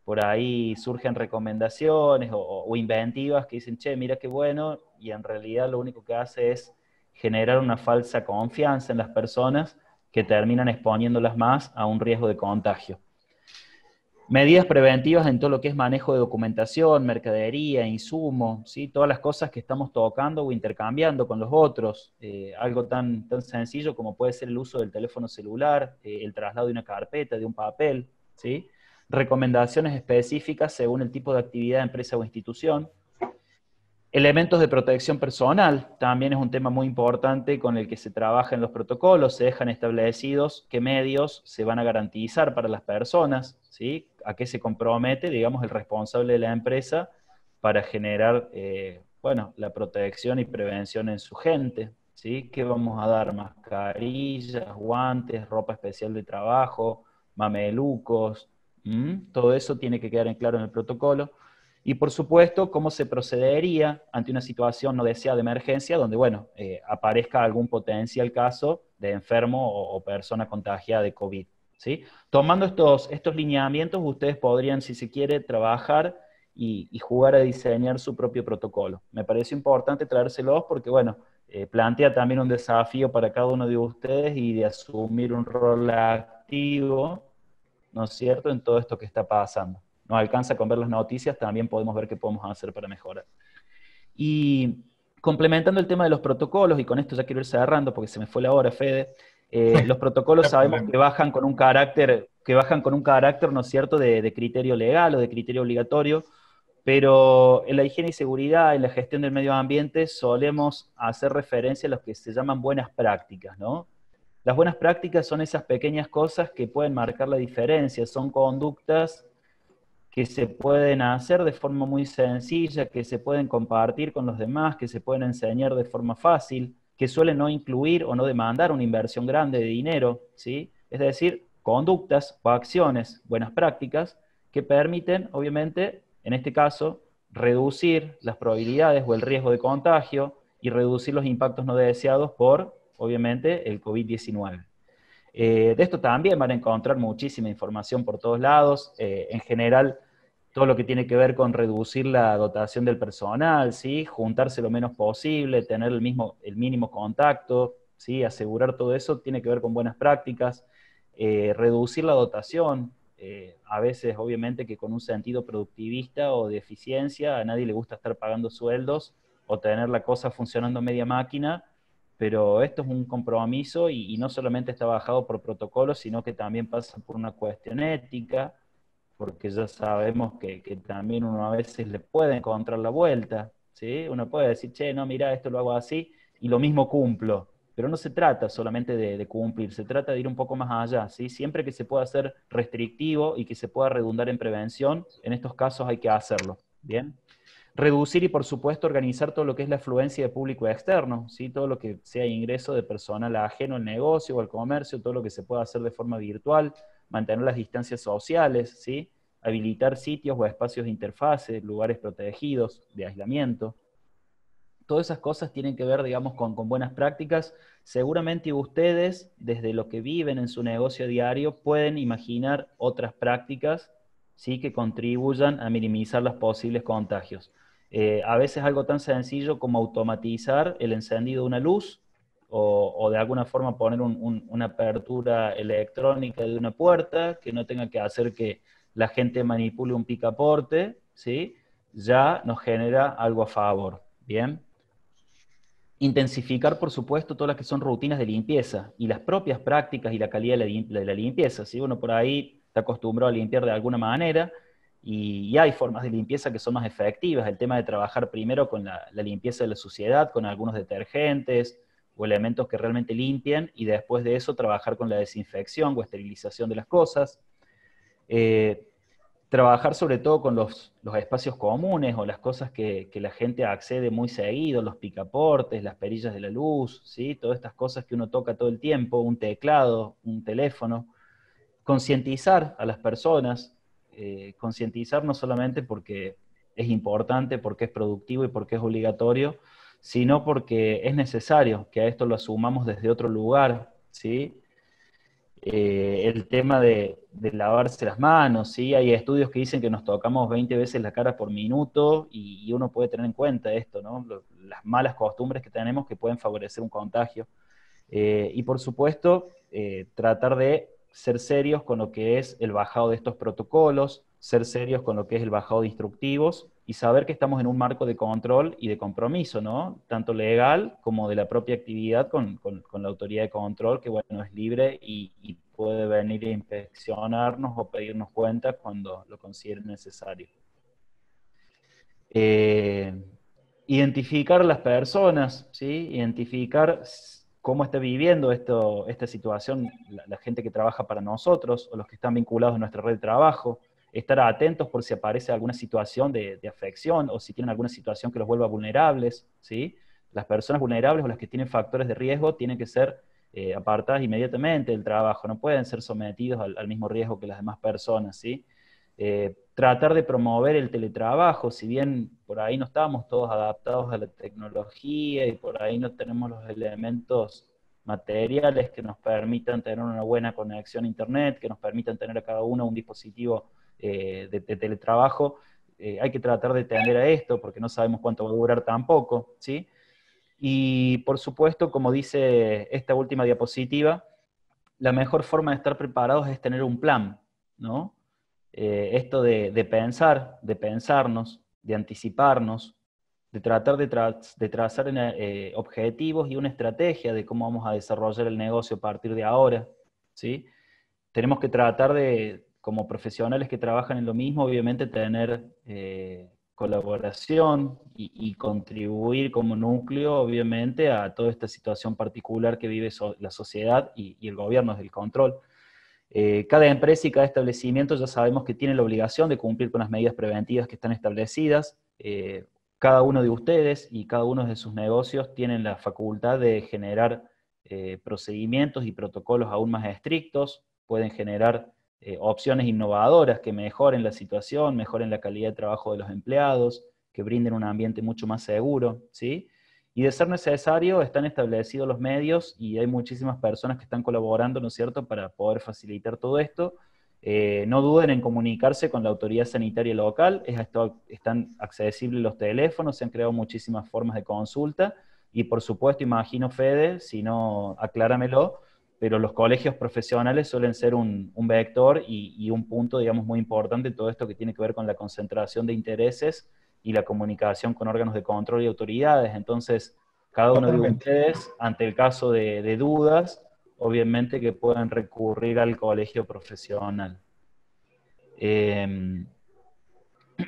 por ahí surgen recomendaciones o inventivas que dicen, che, mira qué bueno, y en realidad lo único que hace es generar una falsa confianza en las personas que terminan exponiéndolas más a un riesgo de contagio. Medidas preventivas en todo lo que es manejo de documentación, mercadería, insumo, ¿sí? Todas las cosas que estamos tocando o intercambiando con los otros. Algo tan sencillo como puede ser el uso del teléfono celular, el traslado de una carpeta, de un papel, ¿sí? Recomendaciones específicas según el tipo de actividad, empresa o institución. Elementos de protección personal, también es un tema muy importante con el que se trabaja en los protocolos, se dejan establecidos qué medios se van a garantizar para las personas, ¿sí? A qué se compromete, digamos, el responsable de la empresa para generar, bueno, la protección y prevención en su gente, ¿sí? ¿Qué vamos a dar? Mascarillas, guantes, ropa especial de trabajo, mamelucos, todo eso tiene que quedar en claro en el protocolo. Y por supuesto, cómo se procedería ante una situación no deseada de emergencia, donde, bueno, aparezca algún potencial caso de enfermo o persona contagiada de COVID, ¿sí? Tomando estos lineamientos, ustedes podrían, si se quiere, trabajar y jugar a diseñar su propio protocolo. Me parece importante traérselos porque, bueno, plantea también un desafío para cada uno de ustedes y de asumir un rol activo, ¿no es cierto?, en todo esto que está pasando. Nos alcanza con ver las noticias, también podemos ver qué podemos hacer para mejorar. Y complementando el tema de los protocolos, y con esto ya quiero ir cerrando porque se me fue la hora, Fede, los protocolos sabemos que bajan con un carácter, ¿no es cierto?, de criterio legal o de criterio obligatorio, pero en la higiene y seguridad, en la gestión del medio ambiente, solemos hacer referencia a los que se llaman buenas prácticas, ¿no? Las buenas prácticas son esas pequeñas cosas que pueden marcar la diferencia, son conductas que se pueden hacer de forma muy sencilla, que se pueden compartir con los demás, que se pueden enseñar de forma fácil, que suelen no incluir o no demandar una inversión grande de dinero, ¿sí? Es decir, conductas o acciones, buenas prácticas, que permiten, obviamente, en este caso, reducir las probabilidades o el riesgo de contagio y reducir los impactos no deseados por, obviamente, el COVID-19. De esto también van a encontrar muchísima información por todos lados. En general, todo lo que tiene que ver con reducir la dotación del personal, ¿sí? Juntarse lo menos posible, tener el mínimo contacto, ¿sí? Asegurar todo eso tiene que ver con buenas prácticas, reducir la dotación, a veces obviamente que con un sentido productivista o de eficiencia, a nadie le gusta estar pagando sueldos o tener la cosa funcionando a media máquina, pero esto es un compromiso y no solamente está bajado por protocolos, sino que también pasa por una cuestión ética, porque ya sabemos que también uno a veces le puede encontrar la vuelta, ¿sí? Uno puede decir, che, no, mira, esto lo hago así, y lo mismo cumplo. Pero no se trata solamente de cumplir, se trata de ir un poco más allá, ¿sí? Siempre que se pueda ser restrictivo y que se pueda redundar en prevención, en estos casos hay que hacerlo, ¿bien? Reducir y, por supuesto, organizar todo lo que es la afluencia de público externo, ¿sí? Todo lo que sea ingreso de personal ajeno al negocio o al comercio, todo lo que se pueda hacer de forma virtual, mantener las distancias sociales, ¿sí? Habilitar sitios o espacios de interfase, lugares protegidos, de aislamiento. Todas esas cosas tienen que ver, digamos, con buenas prácticas. Seguramente ustedes, desde lo que viven en su negocio diario, pueden imaginar otras prácticas, ¿sí? Que contribuyan a minimizar los posibles contagios. A veces algo tan sencillo como automatizar el encendido de una luz o de alguna forma poner una apertura electrónica de una puerta que no tenga que hacer que la gente manipule un picaporte, ¿sí? Ya nos genera algo a favor. Bien. Intensificar, por supuesto, todas las que son rutinas de limpieza y las propias prácticas y la calidad de la limpieza. ¿Sí? Uno por ahí está acostumbrado a limpiar de alguna manera y hay formas de limpieza que son más efectivas. El tema de trabajar primero con la limpieza de la suciedad, con algunos detergentes o elementos que realmente limpien, y después de eso trabajar con la desinfección o esterilización de las cosas. Eh, Trabajar sobre todo con los espacios comunes o las cosas que la gente accede muy seguido, los picaportes, las perillas de la luz, ¿sí? Todas estas cosas que uno toca todo el tiempo, un teclado, un teléfono. Concientizar a las personas, concientizar no solamente porque es importante, porque es productivo y porque es obligatorio, sino porque es necesario que a esto lo asumamos desde otro lugar, ¿sí? El tema de lavarse las manos, ¿sí? Hay estudios que dicen que nos tocamos 20 veces la cara por minuto y uno puede tener en cuenta esto, ¿no? Las malas costumbres que tenemos que pueden favorecer un contagio. Y por supuesto, tratar de ser serios con lo que es el bajado de estos protocolos, ser serios con lo que es el bajado de instructivos y saber que estamos en un marco de control y de compromiso, ¿no? Tanto legal como de la propia actividad con la autoridad de control, que bueno, es libre y puede venir a inspeccionarnos o pedirnos cuentas cuando lo considere necesario. Eh, Identificar a las personas, ¿sí? Identificar cómo está viviendo esta situación la gente que trabaja para nosotros o los que están vinculados a nuestra red de trabajo, estar atentos por si aparece alguna situación de afección o si tienen alguna situación que los vuelva vulnerables, ¿sí? Las personas vulnerables o las que tienen factores de riesgo tienen que ser apartadas inmediatamente del trabajo, no pueden ser sometidos al mismo riesgo que las demás personas, ¿sí? Tratar de promover el teletrabajo, si bien por ahí no estamos todos adaptados a la tecnología y por ahí no tenemos los elementos materiales que nos permitan tener una buena conexión a internet, que nos permitan tener a cada uno un dispositivo de teletrabajo, hay que tratar de tender a esto porque no sabemos cuánto va a durar tampoco, ¿sí? Y por supuesto, como dice esta última diapositiva, la mejor forma de estar preparados es tener un plan, ¿no? Esto de pensar, de pensarnos, de anticiparnos, de tratar de trazar objetivos y una estrategia de cómo vamos a desarrollar el negocio a partir de ahora, ¿sí? Tenemos que tratar de, como profesionales que trabajan en lo mismo, obviamente tener colaboración y contribuir como núcleo, obviamente, a toda esta situación particular que vive la sociedad y el gobierno desde el control. Cada empresa y cada establecimiento ya sabemos que tiene la obligación de cumplir con las medidas preventivas que están establecidas. Cada uno de ustedes y cada uno de sus negocios tienen la facultad de generar procedimientos y protocolos aún más estrictos, pueden generar opciones innovadoras que mejoren la situación, mejoren la calidad de trabajo de los empleados, que brinden un ambiente mucho más seguro, ¿sí? Y de ser necesario, están establecidos los medios y hay muchísimas personas que están colaborando, ¿no es cierto?, para poder facilitar todo esto. no duden en comunicarse con la autoridad sanitaria local, están accesibles los teléfonos, se han creado muchísimas formas de consulta, y por supuesto, imagino, Fede, si no, acláramelo, pero los colegios profesionales suelen ser un vector y un punto, digamos, muy importante en todo esto que tiene que ver con la concentración de intereses y la comunicación con órganos de control y autoridades. Entonces, cada uno de Totalmente. ustedes, ante el caso de dudas, obviamente que puedan recurrir al colegio profesional.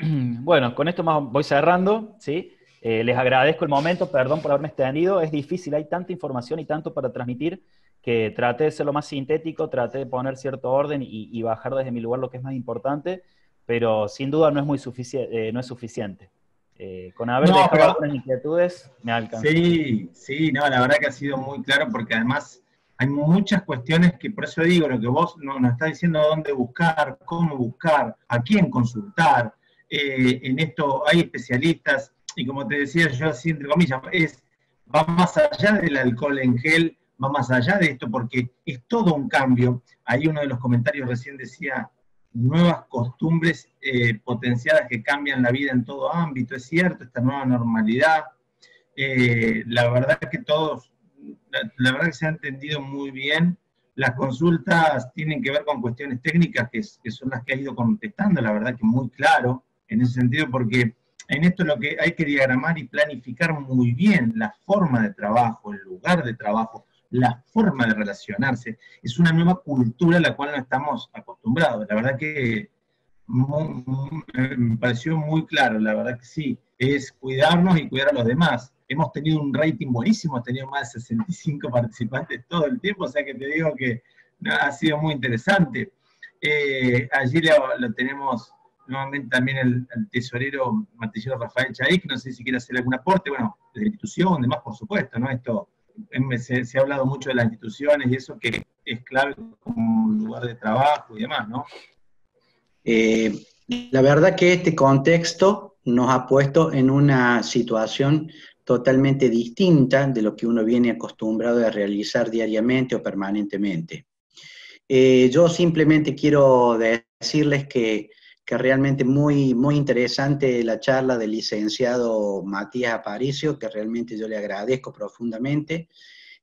Bueno, con esto voy cerrando, ¿sí? Les agradezco el momento, perdón por haberme extendido, es difícil, hay tanta información y tanto para transmitir que traté de ser lo más sintético, traté de poner cierto orden y bajar desde mi lugar lo que es más importante, pero sin duda no es no es suficiente. Con haber No, dejado pero algunas inquietudes, me alcanza. sí, sí, no, la verdad que ha sido muy claro porque además hay muchas cuestiones que, por eso digo, lo que vos nos estás diciendo, dónde buscar, cómo buscar, a quién consultar. En esto hay especialistas y como te decía yo, así entre comillas, va más allá del alcohol en gel, va más allá de esto porque es todo un cambio. Ahí uno de los comentarios recién decía, nuevas costumbres potenciadas que cambian la vida en todo ámbito, es cierto, esta nueva normalidad. La verdad que la verdad que se ha entendido muy bien. Las consultas tienen que ver con cuestiones técnicas que son las que ha ido contestando, la verdad que muy claro en ese sentido, porque en esto lo que hay que diagramar y planificar muy bien la forma de trabajo, el lugar de trabajo, la forma de relacionarse. Es una nueva cultura a la cual no estamos acostumbrados. La verdad que me pareció muy claro, la verdad que sí, es cuidarnos y cuidar a los demás. Hemos tenido un rating buenísimo, hemos tenido más de 65 participantes todo el tiempo, o sea que te digo que ha sido muy interesante. Allí lo tenemos nuevamente también el tesorero matillero Rafael Chaik, no sé si quiere hacer algún aporte, bueno, de la institución, demás por supuesto, ¿no? Esto se ha hablado mucho de las instituciones y eso que es clave como un lugar de trabajo y demás, ¿no? La verdad que este contexto nos ha puesto en una situación totalmente distinta de lo que uno viene acostumbrado a realizar diariamente o permanentemente. Yo simplemente quiero decirles que realmente muy interesante la charla del licenciado Matías Aparicio, que realmente yo le agradezco profundamente.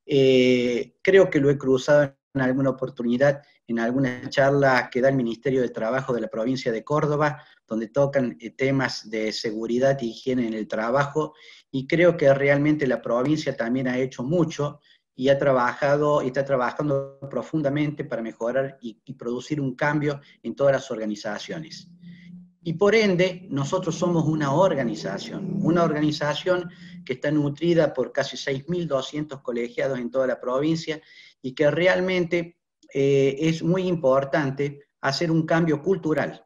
Creo que lo he cruzado en alguna oportunidad, en algunas charlas que da el Ministerio de Trabajo de la provincia de Córdoba, donde tocan temas de seguridad e higiene en el trabajo, y creo que realmente la provincia también ha hecho mucho y ha trabajado y está trabajando profundamente para mejorar y producir un cambio en todas las organizaciones. Y por ende, nosotros somos una organización que está nutrida por casi 6.200 colegiados en toda la provincia y que realmente es muy importante hacer un cambio cultural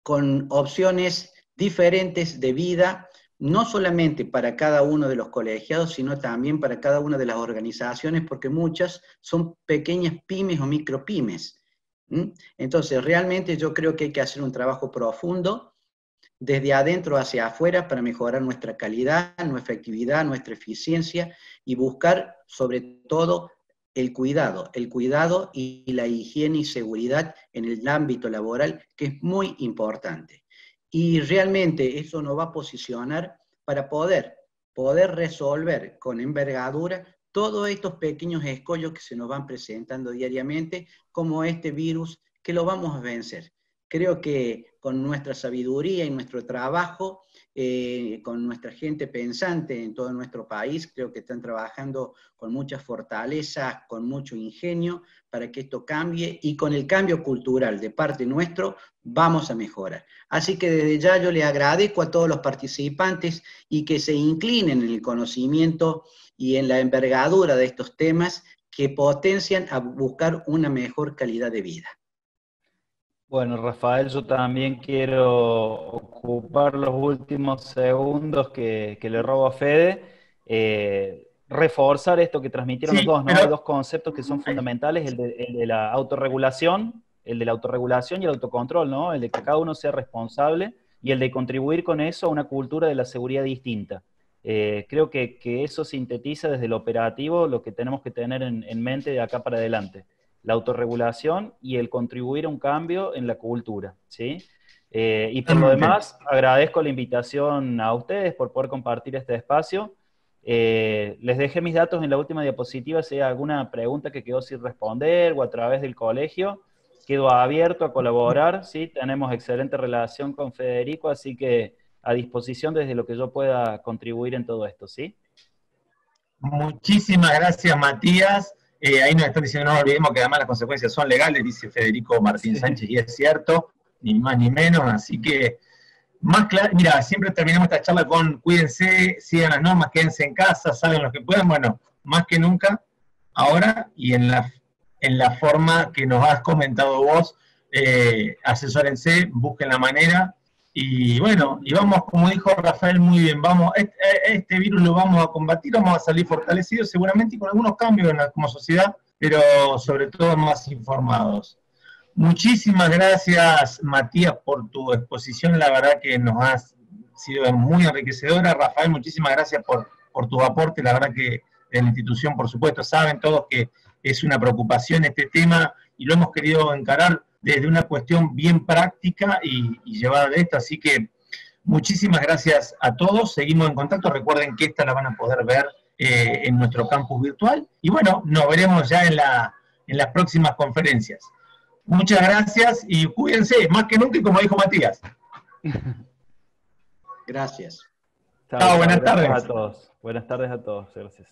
con opciones diferentes de vida, no solamente para cada uno de los colegiados, sino también para cada una de las organizaciones, porque muchas son pequeñas pymes o micropymes. Entonces, realmente yo creo que hay que hacer un trabajo profundo desde adentro hacia afuera para mejorar nuestra calidad, nuestra efectividad, nuestra eficiencia y buscar sobre todo el cuidado y la higiene y seguridad en el ámbito laboral, que es muy importante. Y realmente eso nos va a posicionar para poder resolver con envergadura todos estos pequeños escollos que se nos van presentando diariamente, como este virus, que lo vamos a vencer. Creo que con nuestra sabiduría y nuestro trabajo, con nuestra gente pensante en todo nuestro país, creo que están trabajando con mucha fortaleza, con mucho ingenio para que esto cambie, y con el cambio cultural de parte nuestro vamos a mejorar. Así que desde ya yo le agradezco a todos los participantes y que se inclinen en el conocimiento y en la envergadura de estos temas que potencian a buscar una mejor calidad de vida. Bueno, Rafael, yo también quiero ocupar los últimos segundos que le robo a Fede, reforzar esto que transmitieron los Sí, dos, ¿no? Hay pero dos conceptos que son fundamentales, el de la autorregulación, y el autocontrol, ¿no? El de que cada uno sea responsable y el de contribuir con eso a una cultura de la seguridad distinta. Creo que eso sintetiza desde el operativo lo que tenemos que tener en mente de acá para adelante. la autorregulación y el contribuir a un cambio en la cultura, ¿sí? Y por lo demás, agradezco la invitación a ustedes por poder compartir este espacio. Les dejé mis datos en la última diapositiva, si hay alguna pregunta que quedó sin responder o a través del colegio, quedo abierto a colaborar, ¿sí? Tenemos excelente relación con Federico, así que a disposición desde lo que yo pueda contribuir en todo esto, ¿sí? Muchísimas gracias, Matías. Ahí nos están diciendo, no nos olvidemos que además las consecuencias son legales, dice Federico Martín Sánchez, y es cierto, ni más ni menos, así que, más claro, mira, siempre terminamos esta charla con cuídense, sigan las normas, quédense en casa, saben lo que puedan, bueno, más que nunca, ahora, y en la forma que nos has comentado vos, asesórense, busquen la manera, y bueno, y vamos, como dijo Rafael muy bien, vamos, este virus lo vamos a combatir, vamos a salir fortalecidos seguramente y con algunos cambios como sociedad, pero sobre todo más informados. Muchísimas gracias, Matías, por tu exposición, la verdad que nos has sido muy enriquecedora. Rafael, muchísimas gracias por tus aportes, la verdad que de la institución, por supuesto, saben todos que es una preocupación este tema y lo hemos querido encarar desde una cuestión bien práctica y llevada de esto, así que muchísimas gracias a todos, seguimos en contacto, recuerden que esta la van a poder ver en nuestro campus virtual, y bueno, nos veremos ya en las próximas conferencias. Muchas gracias y cuídense, más que nunca, y como dijo Matías. Gracias. Chao, buenas tardes. A todos. Buenas tardes a todos, gracias.